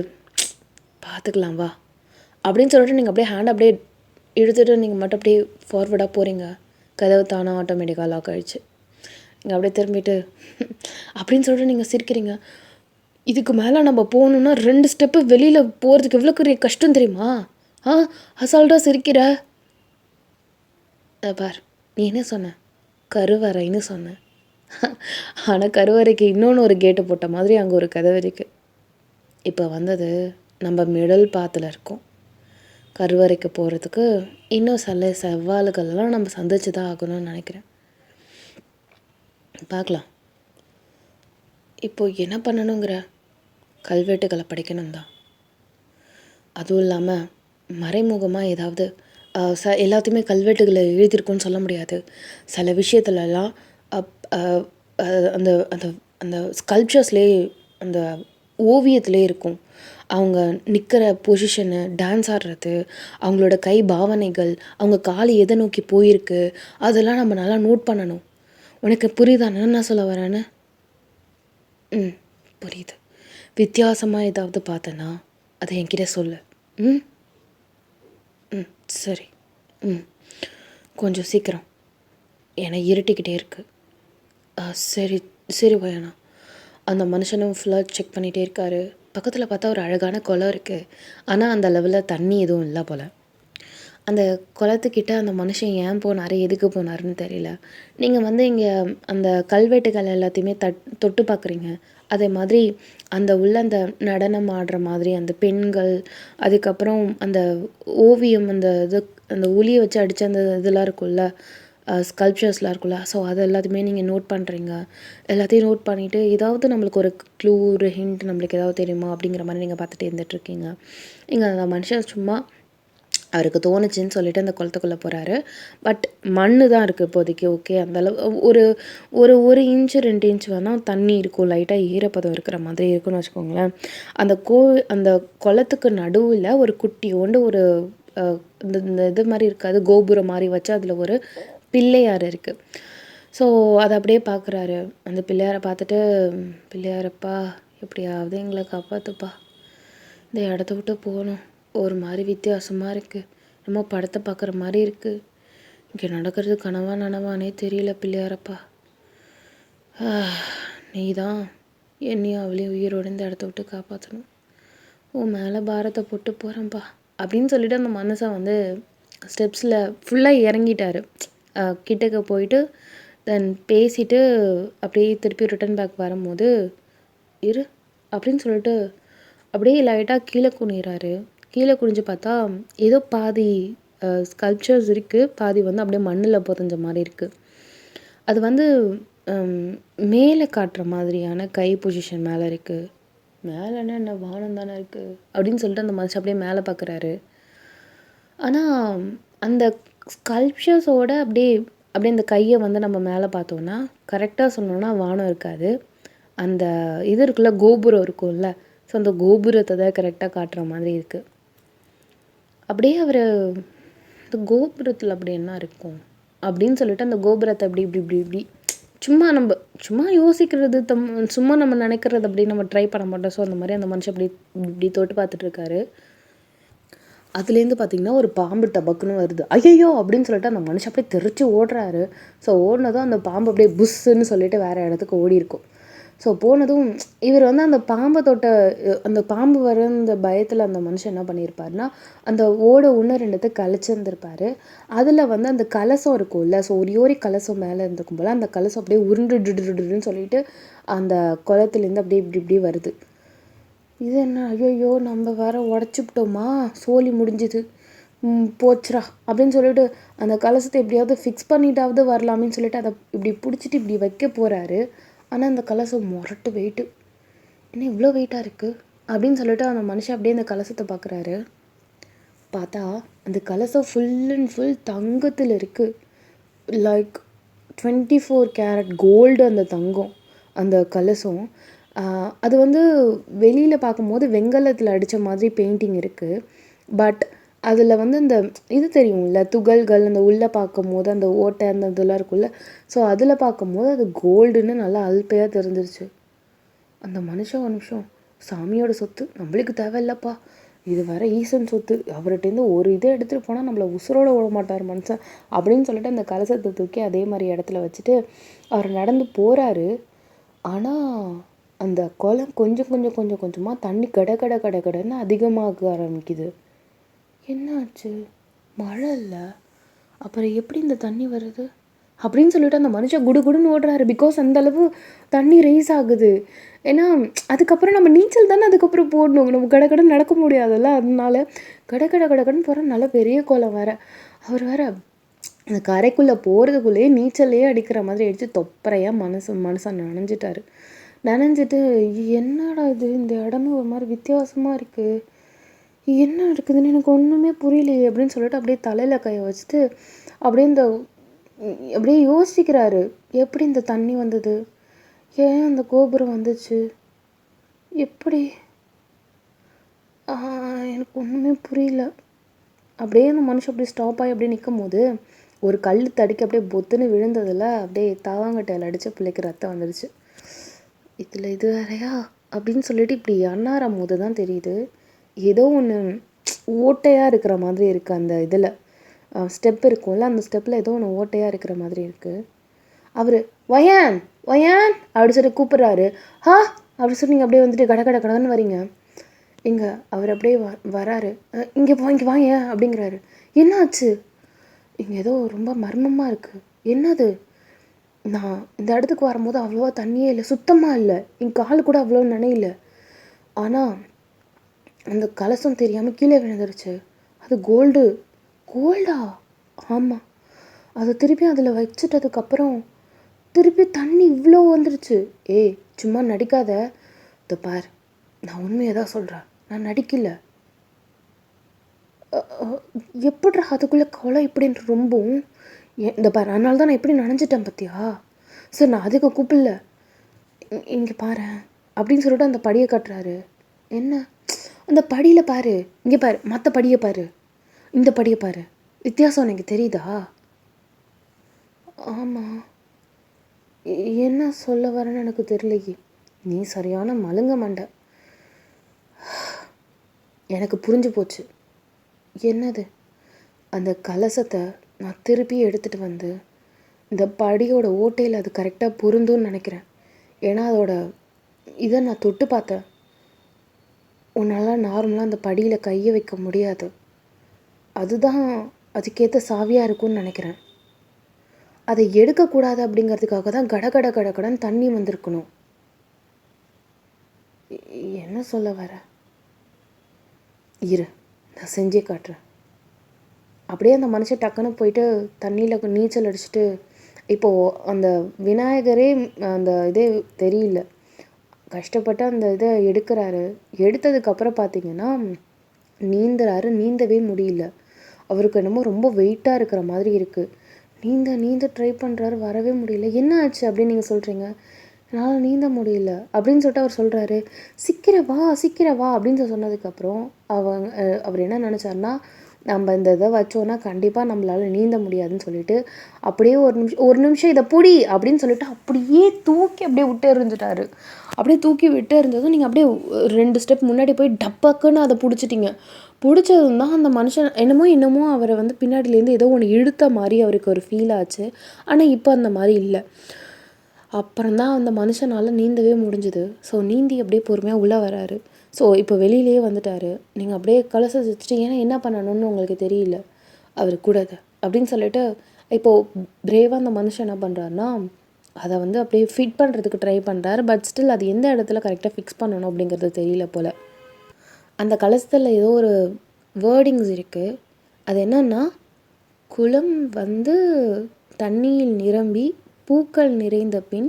பார்த்துக்கலாம் வா அப்படின்னு சொல்லிட்டு நீங்கள் அப்படியே ஹேண்ட் அப்படியே இழுத்துட்டு நீங்கள் மட்டும் அப்படியே ஃபார்வர்டாக போகிறீங்க. கதவு தானே ஆட்டோமேட்டிக்காக லாக் ஆகிடுச்சு. நீங்கள் அப்படியே திரும்பிட்டு அப்படின்னு சொல்லிட்டு நீங்கள் சிரிக்கிறீங்க. இதுக்கு மேலே நம்ம போகணுன்னா 2 ஸ்டெப்பு வெளியில் போகிறதுக்கு எவ்வளோ பெரிய கஷ்டம் தெரியுமா? அசால்ட்டாக சிரிக்கிற பார். நீ என்ன சொன்ன? கருவறைன்னு சொன்னேன். ஆனால் கருவறைக்கு இன்னொன்று ஒரு கேட்டு போட்ட மாதிரி அங்கே ஒரு கதவு இருக்குது. இப்போ வந்தது நம்ம மிடல் பாத்தில் இருக்கோம். கருவறைக்கு போகிறதுக்கு இன்னும் சில சவால்கள்லாம் நம்ம சந்திச்சு தான் ஆகணும்னு நினைக்கிறேன். பார்க்கலாம். இப்போது என்ன பண்ணணுங்கிற? கல்வெட்டுகளை படிக்கணும் தான். அதுவும் இல்லாமல் மறைமுகமாக ஏதாவது எல்லாத்தையுமே கல்வெட்டுகளை எழுதியிருக்கோன்னு சொல்ல முடியாது. சில விஷயத்துலலாம் அந்த அந்த அந்த ஸ்கல்ப்சர்ஸ்லேயே அந்த ஓவியத்திலே இருக்கும். அவங்க நிற்கிற பொசிஷனு, டான்ஸ் ஆடுறது, அவங்களோட கை பாவனைகள், அவங்க கால் எதை நோக்கி போயிருக்கு, அதெல்லாம் நம்ம நல்லா நோட் பண்ணணும். உனக்கு புரியுதானு நான் சொல்ல வரேன்னு? புரியுது. வித்தியாசமாக ஏதாவது பார்த்தேன்னா அதை என்கிட்ட சொல்லு. சரி. கொஞ்சம் சீக்கிரம், என்னை இருட்டிக்கிட்டே இருக்கு. சரி சரி பையனா. அந்த மனுஷனும் ஃபுல்லாக செக் பண்ணிகிட்டே இருக்காரு. பக்கத்தில் பார்த்தா ஒரு அழகான குளம் இருக்குது. ஆனால் அந்த லெவலில் தண்ணி எதுவும் இல்லை போல். அந்த குளத்துக்கிட்ட அந்த மனுஷன் ஏன் போனார், எதுக்கு போனாருன்னு தெரியல. நீங்கள் வந்து இங்கே அந்த கல்வெட்டுகள் எல்லாத்தையுமே தொட்டு பார்க்குறீங்க. அதே மாதிரி அந்த உள்ள அந்த நடனம் ஆடுற மாதிரி அந்த பெண்கள், அதுக்கப்புறம் அந்த ஓவியம், அந்த இது, அந்த உளியை வச்சு அடித்த அந்த இதெல்லாம் இருக்கும்ல, ஸ்கல்ப்சர்ஸ்லாம் இருக்குல்ல, ஸோ அது எல்லாத்தையுமே நீங்கள் நோட் பண்ணுறீங்க. எல்லாத்தையும் நோட் பண்ணிவிட்டு ஏதாவது நம்மளுக்கு ஒரு க்ளூ, ஒரு ஹிண்ட் நம்மளுக்கு ஏதாவது தெரியுமா அப்படிங்கிற மாதிரி நீங்கள் பார்த்துட்டு இருந்துகிட்ருக்கீங்க. இங்கே அந்த மனுஷன் சும்மா அவருக்கு தோணுச்சுன்னு சொல்லிட்டு அந்த குளத்துக்குள்ளே போகிறாரு. பட் மண்ணு தான் இருக்குது இப்போதைக்கு. ஓகே, அந்தளவு ஒரு ஒரு 1 இன்ச்சு 2 இன்ச் வேணால் தண்ணி இருக்கும், லைட்டாக ஈரப்பதம் இருக்கிற மாதிரி இருக்குன்னு வச்சுக்கோங்களேன். அந்த குளத்துக்கு நடுவில் ஒரு குட்டியோண்டு ஒரு இந்த இந்த இது மாதிரி இருக்காது, கோபுரம் மாதிரி வச்சு அதில் ஒரு பிள்ளையார் இருக்குது. ஸோ அதை அப்படியே பார்க்குறாரு. அந்த பிள்ளையாரை பார்த்துட்டு, பிள்ளையாரப்பா எப்படியாவது எங்களை காப்பாற்றுப்பா, இந்த இடத்த விட்டு போகணும், ஒரு மாதிரி வித்தியாசமாக இருக்குது, நம்ம படத்தை பார்க்குற மாதிரி இருக்குது, இங்கே நடக்கிறது கனவா நனவானே தெரியல பிள்ளையாரப்பா, நீ தான் என்னையும் அவளையும் உயிரோடு இந்த இடத்த விட்டு காப்பாற்றணும், உன் மேலே பாரத்தை போட்டு போகிறேன்ப்பா அப்படின்னு சொல்லிட்டு அந்த மனுஷன் வந்து ஸ்டெப்ஸில் ஃபுல்லாக இறங்கிட்டார். கிட்டக்க போயிட்டு தென் பேசிட்டு அப்படியே திருப்பி ரிட்டன் பேக் வரும்போது, இரு அப்படின்னு சொல்லிட்டு அப்படியே லைட்டாக கீழே குனிறாரு. கீழே குனிஞ்சு பார்த்தா ஏதோ பாதி ஸ்கல்ப்சர்ஸ் இருக்குது, பாதி வந்து அப்படியே மண்ணில் புதஞ்ச மாதிரி இருக்குது. அது வந்து மேலே காட்டுற மாதிரியான கை பொசிஷன் மேலே இருக்குது. மேலேன்னா என்ன, வானம் தானே இருக்குது அப்படின்னு சொல்லிட்டு அந்த மனுஷன் அப்படியே மேலே பார்க்குறாரு. ஆனால் அந்த ஸ்கல்ப்சர்ஸோட அப்படியே அப்படியே இந்த கையை வந்து நம்ம மேலே பார்த்தோன்னா கரெக்டாக சொன்னோன்னா வானம் இருக்காது, அந்த இது இருக்குல்ல, கோபுரம் இருக்கும்ல, ஸோ அந்த கோபுரத்தை தான் கரெக்டாக காட்டுற மாதிரி இருக்குது. அப்படியே அவர் இந்த கோபுரத்தில் அப்படி என்ன இருக்கும் அப்படின்னு சொல்லிட்டு அந்த கோபுரத்தை அப்படி இப்படி இப்படி இப்படி சும்மா யோசிக்கிறது, சும்மா நம்ம நினைக்கிறது அப்படி நம்ம ட்ரை பண்ண மாட்டோம். ஸோ அந்த மாதிரி அந்த மனுஷன் அப்படி இப்படி தொட்டு பார்த்துட்ருக்காரு. அதுலேருந்து பார்த்திங்கன்னா ஒரு பாம்பு டபக்குன்னு வருது. ஐயோ அப்படின்னு சொல்லிட்டு அந்த மனுஷன் அப்படியே தெரிச்சு ஓடுறாரு. ஸோ ஓடினதும் அந்த பாம்பு அப்படியே புஷ்ஷுன்னு சொல்லிட்டு வேறு இடத்துக்கு ஓடி இருக்கும். ஸோ போனதும் இவர் வந்து அந்த பாம்பை தொட்ட அந்த பாம்பு வர அந்த பயத்தில் அந்த மனுஷன் என்ன பண்ணியிருப்பாருனா, அந்த ஓட 1-2 கழிச்சிருந்துருப்பார். அதில் வந்து அந்த கலசம் இருக்கும்ல, ஸோ ஒரு கலசம் மேலே இருந்திருக்கும் போல், அந்த கலசம் அப்படியே உருண்டுன்னு சொல்லிட்டு அந்த குளத்துலேருந்து அப்படியே இப்படி இப்படி வருது. இது என்ன, ஐயோ நம்ம வேற உடச்சிவிட்டோமா, சோலி முடிஞ்சுது, போச்சுரா அப்படின்னு சொல்லிட்டு அந்த கலசத்தை எப்படியாவது ஃபிக்ஸ் பண்ணிட்டாவது வரலாமேன்னு சொல்லிட்டு அதை இப்படி பிடிச்சிட்டு இப்படி வைக்க போகிறாரு. ஆனால் அந்த கலசம் மொரட்டு வெயிட்டு, என்ன இவ்வளோ வெயிட்டாக இருக்குது அப்படின்னு சொல்லிட்டு அந்த மனுஷன் அப்படியே அந்த கலசத்தை பார்க்குறாரு. பார்த்தா அந்த கலசம் ஃபுல் அண்ட் ஃபுல் தங்கத்தில் இருக்குது. லைக் 24 கேரட் கோல்டு அந்த தங்கம், அந்த கலசம். அது வந்து வெளியில் பார்க்கும்போது வெங்கலத்தில் அடித்த மாதிரி பெயிண்டிங் இருக்குது. பட் அதில் வந்து அந்த இது தெரியும்ல, துகள்கள் அந்த உள்ளே பார்க்கும்போது அந்த ஓட்டை அந்த இதெல்லாம் இருக்குல்ல, ஸோ அதில் பார்க்கும்போது அது கோல்டுன்னு நல்லா அல்பையாக தெரிஞ்சிருச்சு. அந்த மனுஷன் ஒரு நிமிஷம், சாமியோட சொத்து நம்மளுக்கு தேவையில்லப்பா, இது வேற ஈசன் சொத்து, அவர்கிட்டேருந்து ஒரு இதை எடுத்துகிட்டு போனால் நம்மளை உசுரோட விட மாட்டார் மனுஷன் அப்படின்னு சொல்லிட்டு அந்த கலசத்தை தூக்கி அதே மாதிரி இடத்துல வச்சுட்டு அவர் நடந்து போகிறாரு. ஆனால் அந்த குளம் கொஞ்சம் கொஞ்சமாக தண்ணி கடன்னு அதிகமாக ஆரம்பிக்குது. என்னாச்சு, மழை இல்லை, அப்புறம் எப்படி இந்த தண்ணி வருது அப்படின்னு சொல்லிட்டு அந்த மனுஷன் குடுன்னு ஓடுறாரு. பிகாஸ் அந்தளவு தண்ணி ரைஸ் ஆகுது. ஏன்னா அதுக்கப்புறம் நம்ம நீச்சல் தானே அதுக்கப்புறம் போடணும், நம்ம கடன்னு நடக்க முடியாதுல்ல, அதனால கடன்னு போகிற நல்ல பெரிய குளம் வேறு. அவர் வேறு அந்த கரைக்குள்ளே போகிறதுக்குள்ளேயே நீச்சல்லையே அடிக்கிற மாதிரி அடித்து தொப்பரையாக மனுஷன் நனைஞ்சிட்டு என்னடா இது, இந்த இடமே ஒரு மாதிரி வித்தியாசமாக இருக்குது, என்ன இருக்குதுன்னு எனக்கு ஒன்றுமே புரியலையே அப்படின்னு சொல்லிட்டு அப்படியே தலையில் கையை வச்சுட்டு அப்படியே யோசிக்கிறாரு. எப்படி இந்த தண்ணி வந்தது, ஏன் அந்த கோபுரம் வந்துச்சு, எப்படி, எனக்கு ஒன்றுமே புரியல. அப்படியே அந்த மனுஷன் அப்படியே ஸ்டாப் ஆகி அப்படியே நிற்கும் போது ஒரு கல் தடிக்க அப்படியே பொத்துன்னு விழுந்ததில் அப்படியே தாவாங்கட்டையில் அடித்த பிள்ளைக்கு ரத்தம் வந்துடுச்சு. இதில் இது வேறையா அப்படின்னு சொல்லிட்டு இப்படி அண்ணாரம் போது தான் தெரியுது, ஏதோ ஒன்று ஓட்டையாக இருக்கிற மாதிரி இருக்குது. அந்த இதில் ஸ்டெப் இருக்கும்ல, அந்த ஸ்டெப்பில் ஏதோ ஒன்று ஓட்டையாக இருக்கிற மாதிரி இருக்குது. அவர் வயன் அப்படி சொல்லி கூப்பிட்றாரு. அப்படி சொல்லி நீங்கள் அப்படியே வந்துட்டு கடன்னு வரீங்க. இங்கே அவர் அப்படியே வராரு. இங்கே வாங்க அப்படிங்கிறாரு. என்னாச்சு, இங்கே ஏதோ ரொம்ப மர்மமாக இருக்குது, என்னது, நான் இந்த இடத்துக்கு வரும்போது அவ்வளோவா தண்ணியே இல்லை, சுத்தமாக இல்லை, என் கால் கூட அவ்வளோ நினையில, ஆனால் அந்த கலசம் தெரியாமல் கீழே விழுந்துருச்சு, அது கோல்டா, ஆமாம், அதை திருப்பி அதில் வச்சுட்டதுக்கப்புறம் திருப்பி தண்ணி இவ்வளோ வந்துருச்சு. ஏய் சும்மா நடிக்காத, இதை பார், நான் உண்மையை தான் சொல்கிறேன், நான் நடிக்கல. எப்படிடா அதுக்குள்ளே குளம் இப்படின்னு ரொம்பவும் இந்த பாரு, அதனால தான் நான் எப்படி நனைஞ்சிட்டேன் பார்த்தியா. சார் நான் அதுக்கு கூப்பிடல, இங்கே பாரு அப்படின்னு சொல்லிட்டு அந்த படியை காட்டுறாரு. என்ன அந்த படியில் பாரு, இங்கே பாரு, மற்ற படியை பாரு, இந்த படியை பாரு, வித்தியாசம் எனக்கு தெரியுதா? ஆமாம், என்ன சொல்ல வரேன்னு எனக்கு தெரியலையே. நீ சரியான மழுங்க மண்டை. எனக்கு புரிஞ்சு போச்சு. என்னது? அந்த கலசத்தை நான் திருப்பி எடுத்துகிட்டு வந்து இந்த படியோட ஓட்டையில் அது கரெக்டாக பொருந்தும்னு நினைக்கிறேன். ஏன்னா அதோட இதை நான் தொட்டு பார்த்தேன். உன்னால் நார்மலாக அந்த படியில் கையை வைக்க முடியாது. அதுதான் அதுக்கேற்ற சாவியாக இருக்கும்னு நினைக்கிறேன். அதை எடுக்கக்கூடாது அப்படிங்கிறதுக்காக தான் கடன்னு தண்ணி வந்திருக்கணும். என்ன சொல்ல வர? இரு, நான் செஞ்சே காட்டுறேன். அப்படியே அந்த மனுஷன் டக்குன்னு போயிட்டு தண்ணியில் நீச்சல் அடிச்சுட்டு, இப்போது அந்த விநாயகரே அந்த இதே தெரியல, கஷ்டப்பட்டு அந்த இதை எடுக்கிறாரு. எடுத்ததுக்கப்புறம் பார்த்திங்கன்னா நீந்துறாரு, நீந்தவே முடியல. அவருக்கு என்னமோ ரொம்ப வெயிட்டாக இருக்கிற மாதிரி இருக்குது. நீந்த ட்ரை பண்ணுறாரு, வரவே முடியல. என்ன ஆச்சு அப்படின்னு நீங்கள் சொல்கிறீங்க. என்னால் நீந்த முடியல அப்படின்னு சொல்லிட்டு அவர் சொல்கிறாரு. சீக்கிரம் வா அப்படின்னு சொன்னதுக்கப்புறம் அவர் என்ன நினச்சாருன்னா, நம்ம இந்த இதை வச்சோன்னா கண்டிப்பாக நம்மளால் நீந்த முடியாதுன்னு சொல்லிட்டு அப்படியே ஒரு நிமிஷம் இதை புடி அப்படின்னு சொல்லிட்டு அப்படியே தூக்கி அப்படியே விட்டு எறிஞ்சிட்டாரு. அப்படியே தூக்கி விட்டு எறிஞ்சதும் நீங்கள் அப்படியே 2 ஸ்டெப் முன்னாடி போய் டப்பக்குன்னு அதை பிடிச்சிட்டிங்க. பிடிச்சதும் தான் அந்த மனுஷன் என்னமோ அவரை வந்து பின்னாடிலேருந்து ஏதோ ஒன்று இழுத்த மாதிரி அவருக்கு ஒரு ஃபீல் ஆச்சு. ஆனால் இப்போ அந்த மாதிரி இல்லை. அப்புறம்தான் அந்த மனுஷனால் நீந்தவே முடிஞ்சுது. ஸோ நீந்தி அப்படியே பொறுமையாக உள்ளே வராரு. ஸோ இப்போ வெளியிலேயே வந்துட்டார். நீங்கள் அப்படியே கலசை வச்சுட்டு ஏன்னா என்ன பண்ணணும்னு உங்களுக்கு தெரியல, அவர் கூடாது அப்படின்னு சொல்லிட்டு இப்போது பிரேவாக அந்த மனுஷன் என்ன பண்ணுறாருனா அதை வந்து அப்படியே ஃபிட் பண்ணுறதுக்கு ட்ரை பண்ணுறாரு. பட் ஸ்டில் அது எந்த இடத்துல கரெக்டாக ஃபிக்ஸ் பண்ணணும் அப்படிங்கிறது தெரியல போல். அந்த கலசத்தில் ஏதோ ஒரு வேர்டிங்ஸ் இருக்குது. அது என்னன்னா, குளம் வந்து தண்ணியில் நிரம்பி பூக்கள் நிறைந்த பின்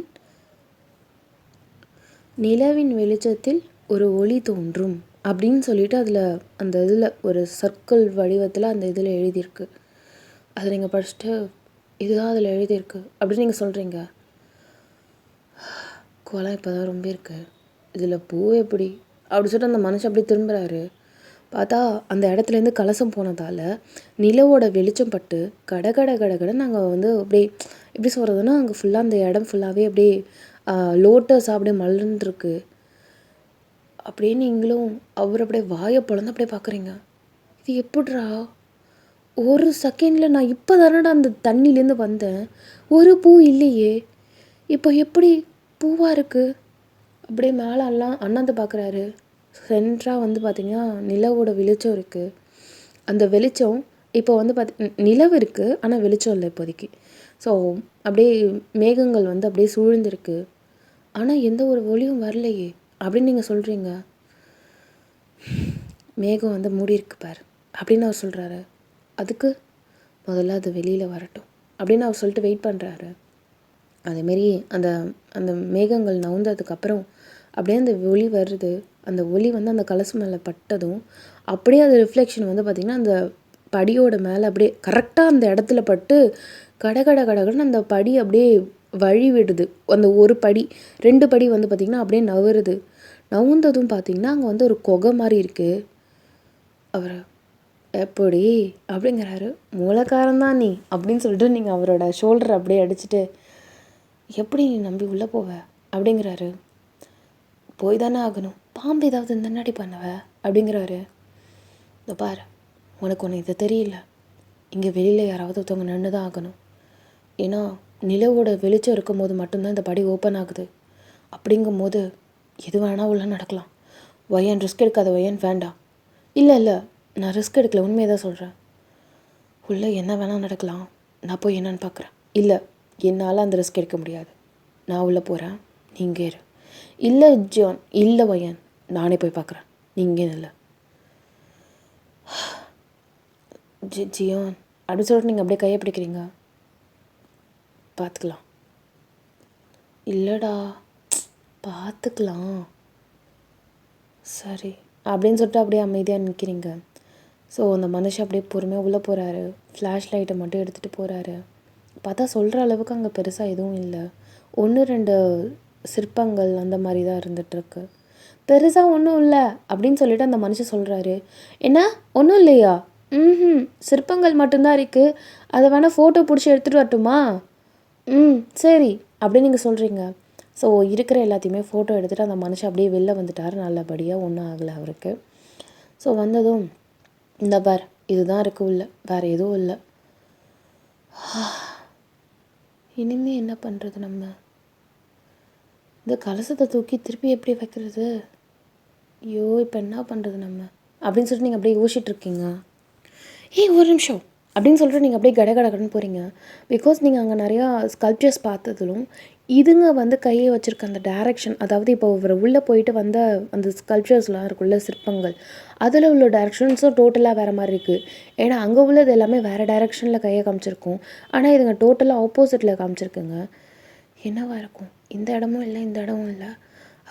நிலவின் வெளிச்சத்தில் ஒரு ஒளி தோன்றும் அப்படின்னு சொல்லிட்டு அதில் அந்த இதில் ஒரு சர்க்கிள் வடிவத்தில் அந்த இதில் எழுதியிருக்கு. அதை நீங்கள் படிச்சுட்டு இதுதான் அதில் எழுதியிருக்கு அப்படின்னு நீங்கள் சொல்கிறீங்க. குளம் இப்போ தான் ரொம்ப இருக்குது, இதில் பூ எப்படி அப்படி சொல்லிட்டு அந்த மனுஷன் அப்படி திரும்புகிறாரு. பார்த்தா அந்த இடத்துலேருந்து கலசம் போனதால் நிலவோட வெளிச்சம் பட்டு கடை நாங்கள் வந்து அப்படியே எப்படி சொல்கிறதுனா அங்கே ஃபுல்லாக அந்த இடம் ஃபுல்லாகவே அப்படியே லோட்டஸ் அப்படியே மலர்ந்துருக்கு. அப்படியே நீங்களும் அவர் அப்படியே வாயை பொழந்து அப்படியே பார்க்குறீங்க. இது எப்படிரா ஒரு செகண்டில் நான் இப்போ தானடா அந்த தண்ணிலேருந்து வந்தேன், ஒரு பூ இல்லையே, இப்போ எப்படி பூவாக இருக்குது? அப்படியே மேலே எல்லாம் அண்ணாந்து பார்க்குறாரு. சென்டராக வந்து பார்த்திங்கன்னா நிலவோட வெளிச்சம் இருக்குது. அந்த வெளிச்சம் இப்போ வந்து நிலவு இருக்குது ஆனால் வெளிச்சம் இல்லை இப்போதைக்கு. ஸோ அப்படியே மேகங்கள் வந்து அப்படியே சூழ்ந்திருக்கு, ஆனால் எந்த ஒரு ஒளியும் வரலையே அப்படின்னு நீங்கள் சொல்கிறீங்க. மேகம் வந்து மூடி இருக்கு பார் அப்படின்னு அவர் சொல்கிறாரு. அதுக்கு முதல்ல அது வெளியில் வரட்டும் அப்படின்னு அவர் சொல்லிட்டு வெயிட் பண்ணுறாரு. அதேமாரி அந்த அந்த மேகங்கள் நவுந்ததுக்கப்புறம் அப்படியே அந்த ஒளி வருது. அந்த ஒளி வந்து அந்த கலசு மேலே பட்டதும் அப்படியே அது ரிஃப்ளெக்ஷன் வந்து பார்த்திங்கன்னா அந்த படியோட மேலே அப்படியே கரெக்டாக அந்த இடத்துல பட்டு கடன்னு அந்த படி அப்படியே வழி விடுது. அந்த ஒரு படி 2 படி வந்து பார்த்திங்கன்னா அப்படியே நவருது. நவுந்ததும் பார்த்திங்கன்னா அங்கே வந்து ஒரு குகை மாதிரி இருக்குது. அவர் எப்படி அப்படிங்கிறாரு. மூலக்காரந்தான் நீ அப்படின்னு சொல்லிட்டு நீங்கள் அவரோட ஷோல்டர் அப்படியே அடிச்சுட்டு எப்படி நீ நம்பி உள்ளே போவ அப்படிங்கிறாரு. போய் தானே ஆகணும், பாம்பு ஏதாவது இந்த பண்ணவ அப்படிங்கிறாரு. இந்த பாரு, உனக்கு ஒன்று இது தெரியல, இங்கே வெளியில் யாராவது ஒருத்தவங்க நின்று தான் ஆகணும். ஏன்னா நிலவோட வெளிச்சம் இருக்கும்போது மட்டும்தான் இந்த படி ஓப்பன் ஆகுது. அப்படிங்கும்போது எது வேணால் உள்ள நடக்கலாம். ஒயன் ரிஸ்க் எடுக்காத, ஒயன் வேண்டாம். இல்லை நான் ரிஸ்க் எடுக்கல, உண்மையை தான் சொல்கிறேன். உள்ளே என்ன வேணால் நடக்கலாம், நான் போய் என்னன்னு பார்க்குறேன். இல்லை, என்னால் அந்த ரிஸ்க் எடுக்க முடியாது, நான் உள்ளே போகிறேன், நீங்கள் இரு. இல்லை ஜான், இல்லை ஒயன், நானே போய் பார்க்குறேன், நீங்கள் இல்லை. ஜியான் அப்படின்னு சொல்லிட்டு நீங்கள் அப்படியே கையை பிடிக்கிறீங்க. பார்த்துக்கலாம். இல்லைடா பார்த்துக்கலாம். சரி அப்படின்னு சொல்லிட்டு அப்படியே அமைதியாக நிற்கிறீங்க. ஸோ அந்த மனுஷன் அப்படியே பொறுமையாக உள்ளே போகிறாரு. ஃப்ளாஷ் லைட்டை மட்டும் எடுத்துகிட்டு போகிறாரு. பார்த்தா சொல்கிற அளவுக்கு அங்கே பெருசாக எதுவும் இல்லை. 1-2 சிற்பங்கள் அந்த மாதிரி தான் இருந்துகிட்ருக்கு. பெருசாக ஒன்றும் இல்லை அப்படின்னு சொல்லிட்டு அந்த மனுஷன் சொல்கிறாரு. என்ன ஒன்றும் இல்லையா? சிற்பங்கள் மட்டும்தான் இருக்குது. அதை வேணால் ஃபோட்டோ பிடிச்சி எடுத்துகிட்டு வரட்டுமா? சரி அப்படின்னு நீங்கள் சொல்கிறீங்க. ஸோ இருக்கிற எல்லாத்தையுமே ஃபோட்டோ எடுத்துகிட்டு அந்த மனுஷன் அப்படியே வெளில வந்துட்டார். நல்லபடியாக ஒன்றும் ஆகலை அவருக்கு. ஸோ வந்ததும் இந்த பார் இதுதான் இருக்குது உள்ள, வேறு எதுவும் இல்லை. இனிமே என்ன பண்ணுறது? நம்ம இந்த கலசத்தை தூக்கி திருப்பி எப்படி வைக்கிறது? ஐயோ இப்போ என்ன பண்ணுறது நம்ம அப்படின்னு சொல்லிட்டு நீங்கள் அப்படியே யோசிச்சுட்ருக்கீங்க. ஒரு நிமிஷம் அப்படின்னு சொல்லிட்டு நீங்கள் அப்படியே கடகடன்னு போகிறீங்க. பிகாஸ் நீங்கள் அங்கே நிறையா ஸ்கல்ப்சர்ஸ் பார்த்ததிலும் இதுங்க வந்து கையை வச்சுருக்க அந்த டைரக்ஷன், அதாவது இப்போ இவர் உள்ளே போயிட்டு வந்த அந்த ஸ்கல்ப்சர்ஸ்லாம் இருக்குள்ள சிற்பங்கள், அதில் உள்ள டைரக்ஷன்ஸும் டோட்டலாக வேறு மாதிரி இருக்குது. ஏன்னா அங்கே உள்ளது எல்லாமே வேறு டைரக்ஷனில் கையை காமிச்சிருக்கும். ஆனால் இதுங்க டோட்டலாக ஆப்போசிட்டில் காமிச்சிருக்குங்க. என்னவா இருக்கும்? இந்த இடமும் இல்லை, இந்த இடமும் இல்லை.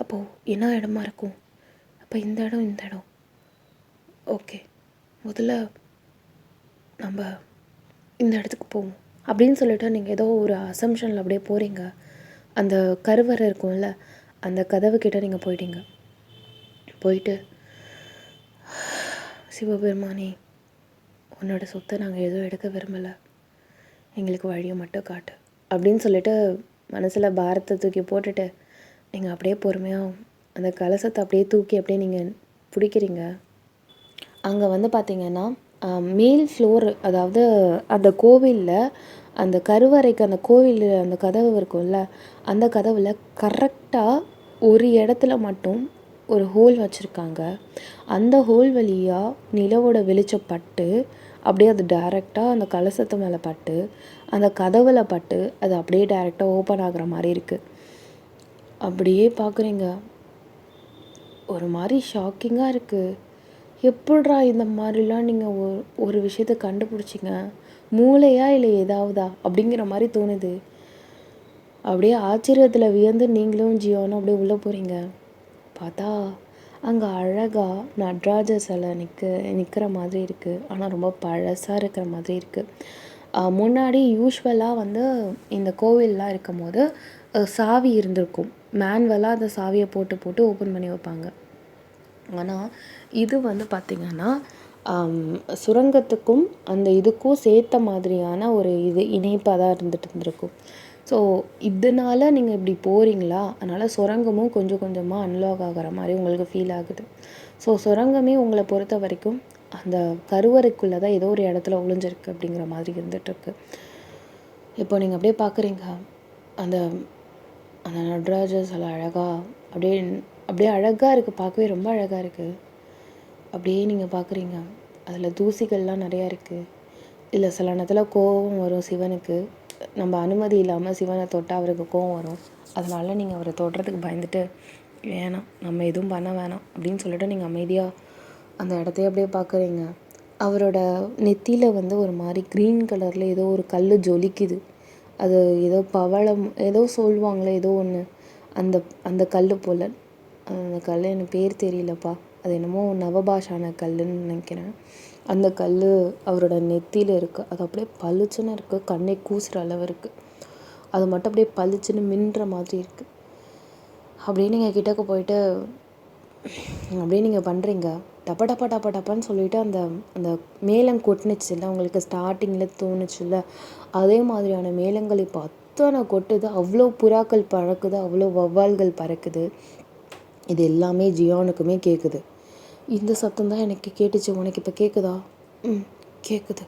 அப்போது என்ன இடமா இருக்கும்? அப்போ இந்த இடம். ஓகே, முதல்ல நம்ம இந்த இடத்துக்கு போவோம் அப்படின்னு சொல்லிட்டு நீங்கள் ஏதோ ஒரு அசம்ஷனில் அப்படியே போகிறீங்க. அந்த கருவறை இருக்கும்ல, அந்த கதவு கிட்ட நீங்கள் போயிட்டீங்க. போயிட்டு சிவபெருமானே, உன்னோட சொத்தை நாங்கள் எதுவும் எடுக்க விரும்பலை, எங்களுக்கு வழியை மட்டும் காட்டு அப்படின்னு சொல்லிட்டு மனசில் பாரத்தை தூக்கி போட்டுட்டு நீங்கள் அப்படியே பொறுமையாக அந்த கலசத்தை அப்படியே தூக்கி அப்படியே நீங்கள் பிடிக்கிறீங்க. அங்கே வந்து பார்த்திங்கன்னா மேல் ஃப்ளோர், அதாவது அந்த கோவிலில் அந்த கருவறைக்கு அந்த கோவில் அந்த கதவு இருக்கும்ல, அந்த கதவில் கரெக்டாக ஒரு இடத்துல மட்டும் ஒரு ஹோல் வச்சுருக்காங்க. அந்த ஹோல் வழியாக நிலவோட வெளிச்சம் பட்டு அப்படியே அது டைரெக்டாக அந்த கலசத்து மேலே பட்டு அந்த கதவில் பட்டு அது அப்படியே டைரெக்டாக ஓப்பன் ஆகிற மாதிரி இருக்குது. அப்படியே பார்க்குறீங்க. ஒரு மாதிரி ஷாக்கிங்காக இருக்குது. எப்பட்றா இந்த மாதிரிலாம் நீங்கள் ஒரு விஷயத்தை கண்டுபிடிச்சிங்க? மூளையா இல்லை ஏதாவதா அப்படிங்கிற மாதிரி தோணுது. அப்படியே ஆச்சரியத்தில் வியந்து நீங்களும் ஜியோனும் அப்படியே உள்ளே போகிறீங்க. பார்த்தா அங்கே அழகாக நடராஜர் சிலை நிற்கிற மாதிரி இருக்குது. ஆனால் ரொம்ப பழசாக இருக்கிற மாதிரி இருக்குது. முன்னாடி யூஸ்வலாக வந்து இந்த கோவிலெலாம் இருக்கும் போது சாவி இருந்திருக்கும். மேனுவலாக அந்த சாவியை போட்டு ஓப்பன் பண்ணி வைப்பாங்க. ஆனால் இது வந்து பார்த்திங்கன்னா சுரங்கத்துக்கும் அந்த இதுக்கும் சேர்த்த மாதிரியான ஒரு இணைப்பாக தான் இருந்திருக்கும். ஸோ இதனால் நீங்கள் இப்படி போகிறீங்களா, அதனால் சுரங்கமும் கொஞ்சம் கொஞ்சமாக அன்லாக் ஆகிற மாதிரி உங்களுக்கு ஃபீல் ஆகுது. ஸோ சுரங்கமே உங்களை பொறுத்த வரைக்கும் அந்த கருவறைக்குள்ளே தான் ஏதோ ஒரு இடத்துல ஒளிஞ்சிருக்கு அப்படிங்கிற மாதிரி இருந்துகிட்ருக்கு. இப்போ நீங்கள் அப்படியே பார்க்குறீங்க, அந்த அந்த நடராஜர் சிலை அப்படியே அழகாக இருக்குது. பார்க்கவே ரொம்ப அழகாக இருக்குது. அப்படியே நீங்கள் பார்க்குறீங்க, அதில் தூசிகள்லாம் நிறையா இருக்குது. இல்லை சில நேரத்தில் கோபம் வரும் சிவனுக்கு. நம்ம அனுமதி இல்லாமல் சிவனை தொட்டால் அவருக்கு கோபம் வரும். அதனால் நீங்கள் அவரை தொடுறதுக்கு பயந்துட்டு வேணாம், நம்ம எதுவும் பண்ண வேணாம் அப்படின்னு சொல்லிட்டு நீங்கள் அமைதியாக அந்த இடத்தையே அப்படியே பார்க்குறீங்க. அவரோட நெத்தியில் வந்து ஒரு மாதிரி க்ரீன் கலரில் ஏதோ ஒரு கல் ஜொலிக்குது. அது ஏதோ பவளம் ஏதோ சொல்லுவாங்களே, ஏதோ ஒன்று அந்த அந்த கல் போல். அந்த கல் எனக்கு பேர் தெரியலப்பா, அது என்னமோ நவபாஷான கல்லுன்னு நினைக்கிறேன். அந்த கல் அவரோட நெத்தியில் இருக்குது. அது அப்படியே பளிச்சுன்னு இருக்குது, கண்ணை கூசுகிற அளவு இருக்குது. அது மட்டும் அப்படியே பளிச்சுன்னு மின்னுற மாதிரி இருக்குது. அப்படியே நீங்கள் கிட்டக்க போயிட்டு அப்படியே நீங்கள் பண்ணுறீங்க. டப்பா டப்பா டப்பா டப்பான்னு சொல்லிவிட்டு அந்த அந்த மேளம் கொட்டுனுச்சுல்ல, உங்களுக்கு ஸ்டார்டிங்கில் தோணுச்சுல்ல, அதே மாதிரியான மேளங்கள் இப்போ அத்தனை கொட்டுது. அவ்வளோ புறாக்கள் பறக்குது, அவ்வளோ வௌவால்கள் பறக்குது. இது எல்லாமே ஜியானுக்குமே கேட்குது. இந்த சத்தம் தான் எனக்கு கேட்டுச்சு, உனக்கு இப்போ கேட்குதா? கேட்குது.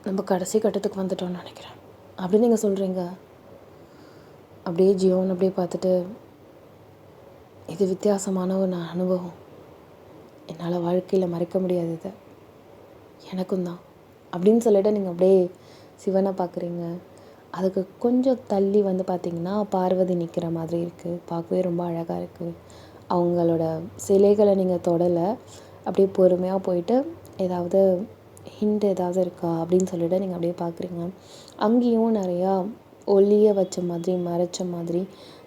நம்ம கடைசி கட்டத்துக்கு வந்துட்டோம்னு நினைக்கிறேன் அப்படின்னு நீங்கள் சொல்கிறீங்க. அப்படியே ஜியோன்னு அப்படியே பார்த்துட்டு, இது வித்தியாசமான ஒரு அனுபவம், என்னால் வாழ்க்கையில் மறக்க முடியாது, இது எனக்கும் தான் அப்படின்னு சொல்லிட்டு நீங்கள் அப்படியே சிவனை பார்க்குறீங்க. அதுக்கு கொஞ்சம் தள்ளி வந்து பார்த்திங்கன்னா பார்வதி நிற்கிற மாதிரி இருக்குது. பார்க்கவே ரொம்ப அழகாக இருக்குது. அவங்களோட சிலைகளை நீங்கள் தொடலை. அப்படியே பொறுமையாக போயிட்டு ஏதாவது ஹிண்ட் ஏதாவது இருக்கா அப்படின்னு சொல்லிட்டு நீங்கள் அப்படியே பார்க்குறீங்க. அங்கேயும் நிறையா ஒளிய வச்ச மாதிரி மறைச்ச மாதிரி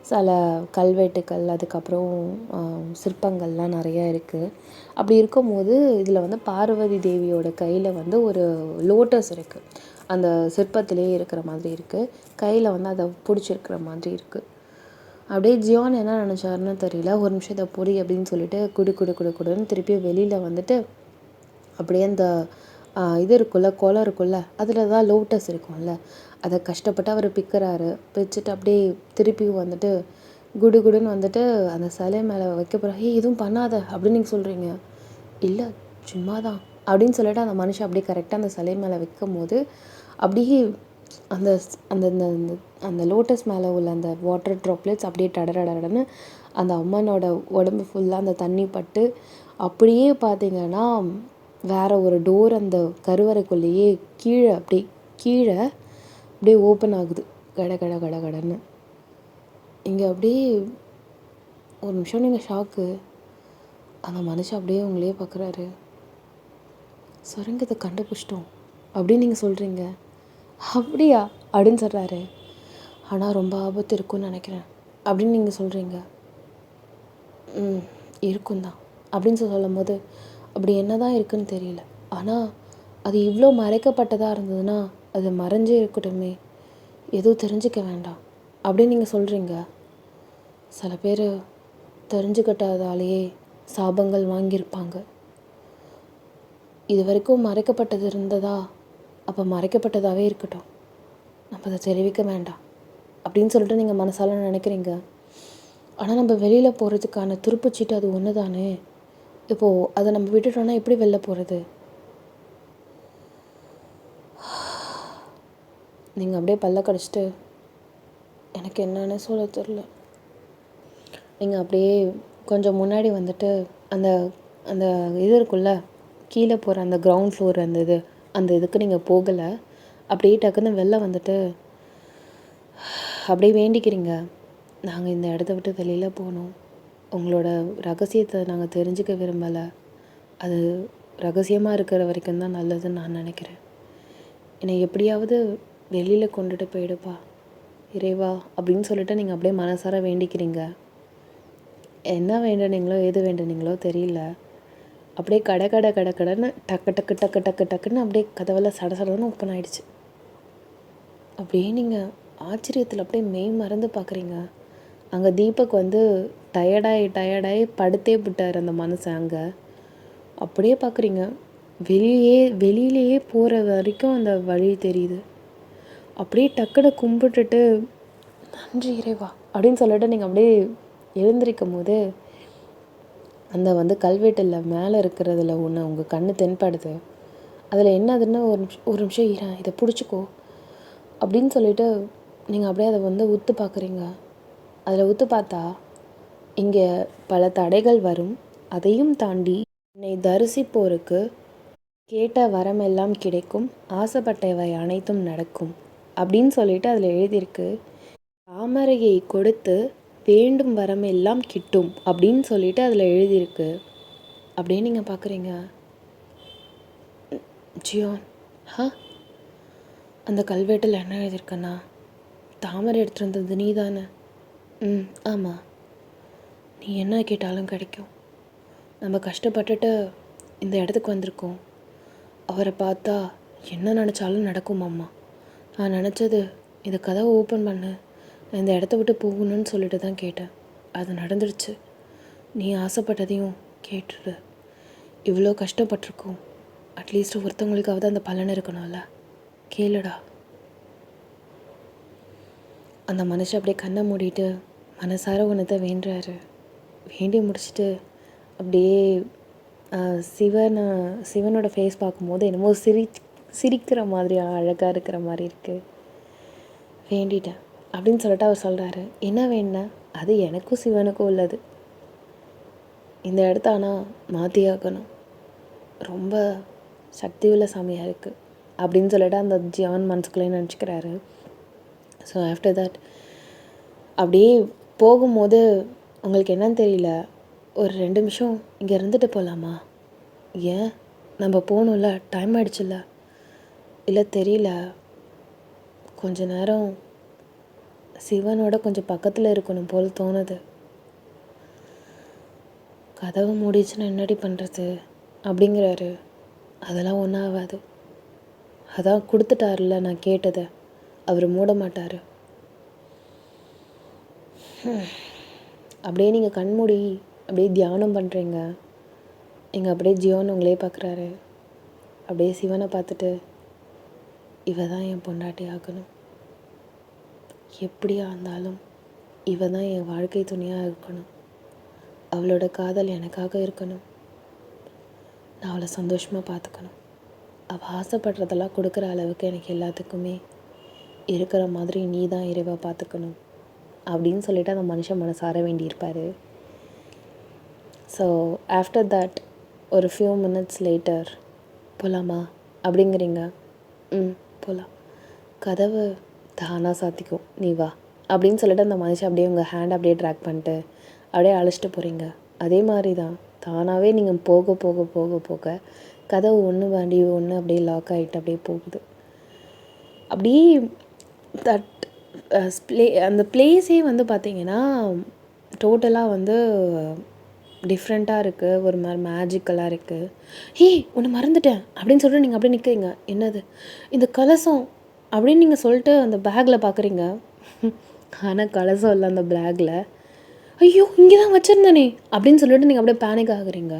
சில கல்வெட்டுக்கள், அதுக்கப்புறம் சிற்பங்கள்லாம் நிறையா இருக்குது. அப்படி இருக்கும்போது இதில் வந்து பார்வதி தேவியோட கையில் வந்து ஒரு லோட்டஸ் இருக்குது, அந்த சிற்பத்திலே இருக்கிற மாதிரி இருக்குது. கையில் வந்து அதை பிடிச்சிருக்கிற மாதிரி இருக்குது. அப்படியே ஜியான் என்ன நினச்சாருன்னு தெரியல, ஒரு நிமிஷம் இதை பொறி அப்படின்னு சொல்லிட்டு குடு குடு குடு குடுன்னு திருப்பி வெளியில் வந்துட்டு அப்படியே அந்த இது இருக்குல்ல, குளம் இருக்குல்ல, அதில் தான் லோட்டஸ் இருக்கும்ல, அதை கஷ்டப்பட்டு அவர் பிக்கிறாரு. பிச்சுட்டு அப்படியே திருப்பியும் வந்துட்டு குடு குடுன்னு வந்துட்டு அந்த சிலை மேலே வைக்க போகிறார். எதுவும் பண்ணாத அப்படின்னு நீங்கள் சொல்கிறீங்க. இல்லை சும்மா தான் அப்படின்னு சொல்லிட்டு அந்த மனுஷன் அப்படியே கரெக்டாக அந்த சிலை மேலே வைக்கும் போது அப்படியே அந்த அந்த அந்த அந்த லோட்டஸ் மேலே உள்ள அந்த வாட்டர் ட்ராப்லெட்ஸ் அப்படியே டடடடன்னு அந்த அம்மனோட உடம்பு ஃபுல்லாக அந்த தண்ணி பட்டு அப்படியே பார்த்தீங்கன்னா வேறு ஒரு டோர் அந்த கருவறைக்குள்ளேயே கீழே அப்படியே ஓப்பன் ஆகுது, கட கட கட கடன்னு. இங்கே அப்படியே ஒரு நிமிஷம் நீங்கள் ஷாக்கு. அந்த மனுஷன் அப்படியே உங்களையே பார்க்குறாரு. சுரங்கத்தை கண்டுபிடிச்சிட்டோம் அப்படின்னு நீங்கள் சொல்கிறீங்க. அப்படியா அப்படின்னு சொல்கிறாரு. ஆனால் ரொம்ப ஆபத்து இருக்குன்னு நினைக்கிறேன் அப்படின்னு நீங்கள் சொல்கிறீங்க. இருக்கும் தான் அப்படின்னு சொல்லும் போது அப்படி என்ன தான் இருக்குன்னு தெரியல, ஆனால் அது இவ்வளோ மறைக்கப்பட்டதாக இருந்ததுன்னா அது மறைஞ்சே இருக்கட்டுமே, எதுவும் தெரிஞ்சிக்க வேண்டாம் அப்படின்னு நீங்கள் சொல்கிறீங்க. சில பேர் தெரிஞ்சுக்கிட்டதாலேயே சாபங்கள் வாங்கியிருப்பாங்க. இது வரைக்கும் மறைக்கப்பட்டது இருந்ததா, அப்போ மறைக்கப்பட்டதாகவே இருக்கட்டும், நம்ம அதை தெரிவிக்க வேண்டாம் அப்படின்னு சொல்லிட்டு நீங்கள் மனசால நினைக்கிறீங்க. ஆனால் நம்ம வெளியில் போகிறதுக்கான துருப்புச்சீட்டு அது ஒன்று தானே. இப்போது அதை நம்ம விட்டுட்டோன்னா எப்படி வெளில போகிறது? நீங்கள் அப்படியே பல்ல கடிச்சிட்டு எனக்கு என்னன்னு சொல்ல தெரில. நீங்கள் அப்படியே கொஞ்சம் முன்னாடி வந்துட்டு அந்த அந்த இது இருக்குல்ல, கீழே போகிற அந்த கிரவுண்ட் ஃப்ளோர் அந்த இதுக்கு நீங்கள் போகலை. அப்படியே டக்குன்னு வெளில வந்துட்டு அப்படியே வேண்டிக்கிறீங்க, நாங்கள் இந்த இடத்த விட்டு வெளியில் போகணும், உங்களோட ரகசியத்தை நாங்கள் தெரிஞ்சுக்க விரும்பலை, அது ரகசியமாக இருக்கிற வரைக்கும் தான் நல்லதுன்னு நான் நினைக்கிறேன், என்னை எப்படியாவது வெளியில் கொண்டுட்டு போயிடுப்பா இறைவா அப்படின்னு சொல்லிட்டு நீங்கள் அப்படியே மனசார வேண்டிக்கிறீங்க. என்ன வேண்டுனீங்களோ எது வேண்டுனீங்களோ தெரியல, அப்படியே கடைன்னு டக்குன்னு அப்படியே கதவெல்லாம் சடசடன்னு ஓப்பன் ஆகிடுச்சு. அப்படியே நீங்கள் ஆச்சரியத்தில் அப்படியே மெய் மறந்து பார்க்குறீங்க. அங்கே தீபக் வந்து டயர்டாகி படுத்தே விட்டார் அந்த மனுஷன். அங்கே அப்படியே பார்க்குறீங்க, வெளியிலேயே போகிற வரைக்கும் அந்த வழி தெரியுது. அப்படியே டக்குன்னு கும்பிட்டுட்டு நன்றி இறைவா அப்படின்னு சொல்லிட்டு நீங்கள் அப்படியே எழுந்திருக்கும் போது அந்த வந்து கல்வெட்டில் மேலே இருக்கிறதுல ஒன்று உங்கள் கண்ணு தென்படுது. அதில் என்னதுன்னா ஒரு நிமிஷம் இதை பிடிச்சிக்கோ அப்படின்னு சொல்லிட்டு நீங்கள் அப்படியே அதை வந்து உத்து பார்க்குறீங்க. அதில் உத்து பார்த்தா இங்கே பல தடைகள் வரும், அதையும் தாண்டி என்னை தரிசிப்போருக்கு கேட்ட வரமெல்லாம் கிடைக்கும், ஆசைப்பட்டவை அனைத்தும் நடக்கும் அப்படின்னு சொல்லிட்டு அதில் எழுதியிருக்கு. தாமரையை கொடுத்து வேண்டும் வரமெல்லாம் கிட்டும் அப்படின்னு சொல்லிட்டு அதில் எழுதியிருக்கு. அப்படியே நீங்கள் பார்க்குறீங்க. ஜியான், அந்த கல்வெட்டில் என்ன எழுதியிருக்கண்ணா, தாமரை எடுத்துகிட்டு வந்தது நீ தானே? ஆமாம், நீ என்ன கேட்டாலும் கிடைக்கும். நம்ம கஷ்டப்பட்டுட்டு இந்த இடத்துக்கு வந்திருக்கோம், அவரை பார்த்தா என்ன நினச்சாலும் நடக்கும் அம்மா. நான் நினச்சது இந்த கதவை ஓப்பன் பண்ணு, நான் இந்த இடத்த விட்டு போகணும்னு சொல்லிட்டு தான் கேட்டேன். அது நடந்துடுச்சு. நீ ஆசைப்பட்டதையும் கேட்டுடு. இவ்வளோ கஷ்டப்பட்டிருக்கோம், அட்லீஸ்ட் ஒருத்தவங்களுக்காவது அந்த பலன் இருக்கணும்ல, கேளுடா. அந்த மனுஷன் அப்படியே கண்ணை மூடிட்டு மனசார ஒன்றத்தை வேண்டுறாரு. வேண்டி முடிச்சுட்டு அப்படியே சிவனோட ஃபேஸ் பார்க்கும்போது என்னமோ சிரிக்கிற மாதிரி அழகாக இருக்கிற மாதிரி இருக்குது. வேண்டிட்டேன் அப்படின்னு சொல்லிட்டு அவர் சொல்கிறாரு. என்ன வேணுன்னா, அது எனக்கும் சிவனுக்கும் உள்ளது, இந்த இடத்த ஆனால் மாற்றியாக்கணும், ரொம்ப சக்தி உள்ள சாமியாக இருக்குது அப்படின்னு சொல்லிட்டு அந்த ஜியான் மனசுக்குள்ளே நினச்சிக்கிறாரு. ஸோ ஆஃப்டர் தட் அப்படியே போகும்போது உங்களுக்கு என்னன்னு தெரியல, ஒரு 2 நிமிஷம் இங்கே இருந்துட்டு போகலாமா? ஏன், நம்ம போகணும்ல, டைம் ஆயிடுச்சுல்ல. இல்லை தெரியல, கொஞ்ச நேரம் சிவனோட கொஞ்சம் பக்கத்தில் இருக்கணும் போல் தோணுது. கதவு மூடிச்சுன்னா என்னடி பண்ணுறது அப்படிங்கிறாரு. அதெல்லாம் ஒன்றும் ஆகாது. அதான் கொடுத்துட்டார்ல நான் கேட்டதை, அவர் மூட மாட்டார். அப்படியே நீங்கள் கண்மூடி அப்படியே தியானம் பண்ணுறீங்க. இங்கே அப்படியே ஜியோன்னு உங்களே பார்க்குறாரு. அப்படியே சிவனை பார்த்துட்டு, இவ தான் என் பொண்டாட்டி ஆகணும், எப்படியா இருந்தாலும் இவ தான் என் வாழ்க்கை துணையாக இருக்கணும், அவளோட காதல் எனக்காக இருக்கணும், நான் அவளை சந்தோஷமாக பார்த்துக்கணும், அவள் ஆசைப்படுறதெல்லாம் கொடுக்குற அளவுக்கு எனக்கு எல்லாத்துக்குமே இருக்கிற மாதிரி நீ தான் இறைவா பார்த்துக்கணும் அப்படின்னு சொல்லிட்டு அந்த மனுஷன் மனசார வேண்டியிருப்பார். ஸோ ஆஃப்டர் தட் ஒரு ஃபியூ மினிட்ஸ் லேட்டர், போகலாமா அப்படிங்கிறீங்க. போகலாம், கதவு தானாக சாத்திக்கும், நீ வா அப்படின்னு சொல்லிட்டு அந்த மனுஷன் அப்படியே உங்கள் ஹேண்ட் அப்படியே ட்ராக் பண்ணிட்டு அப்படியே அழைச்சிட்டு போகிறீங்க. அதே மாதிரி தான் தானாகவே நீங்கள் போக போக போக போக கதவு ஒன்று வாண்டி ஒன்று அப்படியே லாக் ஆகிட்டு அப்படியே போகுது. அப்படியே தட் அந்த பிளேஸே வந்து பார்த்திங்கன்னா டோட்டலாக வந்து டிஃப்ரெண்ட்டாக இருக்குது, ஒரு மாதிரி மேஜிக்கலாக இருக்குது. ஒன்று மறந்துட்டேன் அப்படின்னு சொல்லிட்டு நீங்கள் அப்படியே நிற்கிறீங்க. என்னது? இந்த கலசம் அப்படின்னு நீங்கள் சொல்லிட்டு அந்த பேக்கில் பார்க்குறீங்க. ஆனால் கலசம் இல்லை அந்த பேக்கில். ஐயோ, இங்கே தான் வச்சுருந்தேனே அப்படின்னு சொல்லிட்டு நீங்கள் அப்படியே பேனிக் ஆகுறீங்க.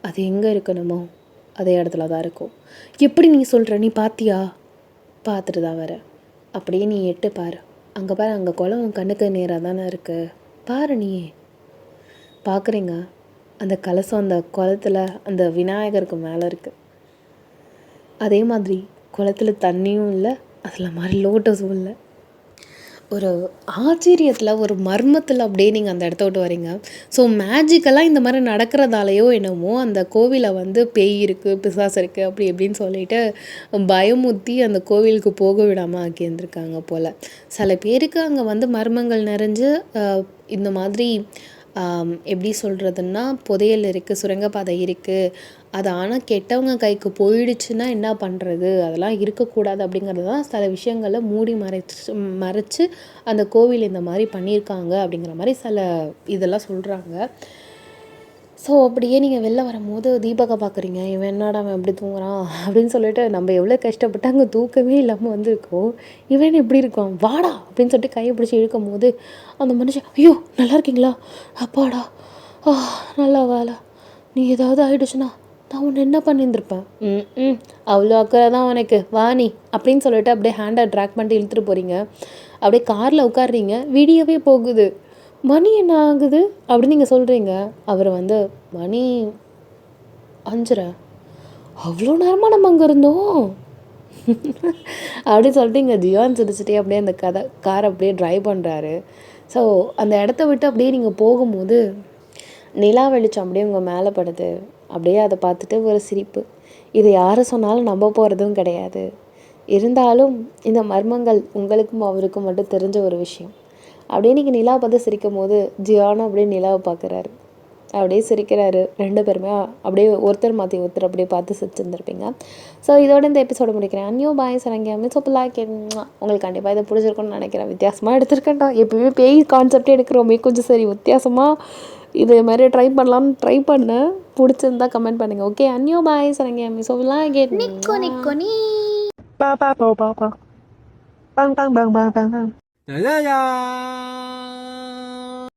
அது எங்கே இருக்கணுமோ அதே இடத்துல தான் இருக்கும். எப்படி நீங்கள் சொல்கிற? நீ பார்த்தியா? பார்த்துட்டு தான் வர. அப்படியே நீ எட்டு பாரு, அங்கே பாரு, அங்கே குளம் உன் கண்ணுக்கு நேராக தானே இருக்குது, பாரு. நீயே பார்க்குறீங்க, அந்த கலசம் அந்த குளத்தில் அந்த விநாயகருக்கு மேலே இருக்குது. அதே மாதிரி குளத்தில் தண்ணியும் இல்லை, அதில் மாதிரி லோட்டஸும் இல்லை. ஒரு ஆச்சரியத்தில், ஒரு மர்மத்தில் அப்படியே நீங்கள் அந்த இடத்த விட்டு வரீங்க. ஸோ மேஜிக்கலாக இந்த மாதிரி நடக்கிறதாலையோ என்னமோ அந்த கோவிலை வந்து பேய் இருக்குது, பிசாசு இருக்குது அப்படி எப்படின்னு சொல்லிட்டு பயமுறுத்தி அந்த கோவிலுக்கு போக விடாமல் ஆக்கியிருந்துருக்காங்க போல். சில பேருக்கு அங்கே வந்து மர்மங்கள் நிறைஞ்சு இந்த மாதிரி எப்படி சொல்கிறதுன்னா, புதையல் இருக்குது, சுரங்கப்பாதை இருக்குது, அது ஆனால் கெட்டவங்க கைக்கு போயிடுச்சுன்னா என்ன பண்ணுறது, அதெல்லாம் இருக்கக்கூடாது அப்படிங்கிறது தான் சில விஷயங்களை மூடி மறைச்சு அந்த கோவில் இந்த மாதிரி பண்ணியிருக்காங்க அப்படிங்கிற மாதிரி சில இதெல்லாம் சொல்கிறாங்க. ஸோ அப்படியே நீங்கள் வெளில வரும்போது தீபகை பார்க்குறீங்க. இவன் என்னடா அவன் எப்படி தூங்குறான் அப்படின்னு சொல்லிட்டு, நம்ம எவ்வளோ கஷ்டப்பட்டு அங்கே தூக்கமே இல்லாமல் வந்திருக்கோம், இவன் எப்படி இருக்கான், வாடா அப்படின்னு சொல்லிட்டு கையை பிடிச்சி இழுக்கும் போது அந்த மனுஷன், ஐயோ நல்லா இருக்கீங்களா, அப்பாடா, நல்லா வேலை, நீ ஏதாவது ஆகிடுச்சுன்னா நான் உன்னை என்ன பண்ணியிருந்திருப்பேன், அவ்வளோ அக்கறை தான் உனக்கு, வா நீ அப்படின்னு சொல்லிட்டு அப்படியே ஹேண்டை ட்ராக் பண்ணிட்டு இழுத்துட்டு போகிறீங்க. அப்படியே காரில் உட்காடுறீங்க, விடியவே போகுது. மணி என்ன ஆகுது அப்படின்னு நீங்கள் சொல்கிறீங்க. அவர் வந்து மணி 5:30, அவ்வளோ நேரமாக நம்ம அங்கே இருந்தோம் அப்படின்னு சொல்லிட்டு இங்கே ஜியான் சிரிச்சிட்டே அப்படியே அந்த காரை அப்படியே ட்ரைவ் பண்ணுறாரு. ஸோ அந்த இடத்த விட்டு அப்படியே நீங்கள் போகும்போது நிலா வெளிச்சம் அப்படியே உங்கள் மேலே படுது. அப்படியே அதை பார்த்துட்டு ஒரு சிரிப்பு. இது யாரை சொன்னாலும் நம்ப போகிறதும் கிடையாது. இருந்தாலும் இந்த மர்மங்கள் உங்களுக்கும் அவருக்கும் மட்டும் தெரிஞ்ச ஒரு விஷயம். அப்படியே நீங்கள் நிலா பார்த்து சிரிக்கும் போது ஜியானும் அப்படியே நிலாவை பார்க்குறாரு, அப்படியே சிரிக்கிறாரு. 2 பேருமே அப்படியே ஒருத்தர் மாற்றி ஒருத்தர் அப்படியே பார்த்து சிரிச்சிருந்துருப்பீங்க. ஸோ இதோட இந்த எபிசோட முடிக்கிறேன். அன்னியோ பாய் சரங்கியாமே சோப்பலாக உங்களுக்கு கண்டிப்பாக இதை பிடிச்சிருக்குன்னு நினைக்கிறேன். வித்தியாசமாக எடுத்துருக்கேன்டா, எப்பயுமே பேய் கான்செப்டே எடுக்கிறோமே, கொஞ்சம் சரி வித்தியாசமாக இது மாதிரி ட்ரை பண்ணலாம்னு ட்ரை பண்ணேன். பிடிச்சிருந்தா கமெண்ட் பண்ணுங்கள். ஓகே, அன்னியோ பாய் சரங்கியாமே சோப்பலாக நிக்கோ நிக்கோ நீ Bang bang bang bang bang bang bang bang bang.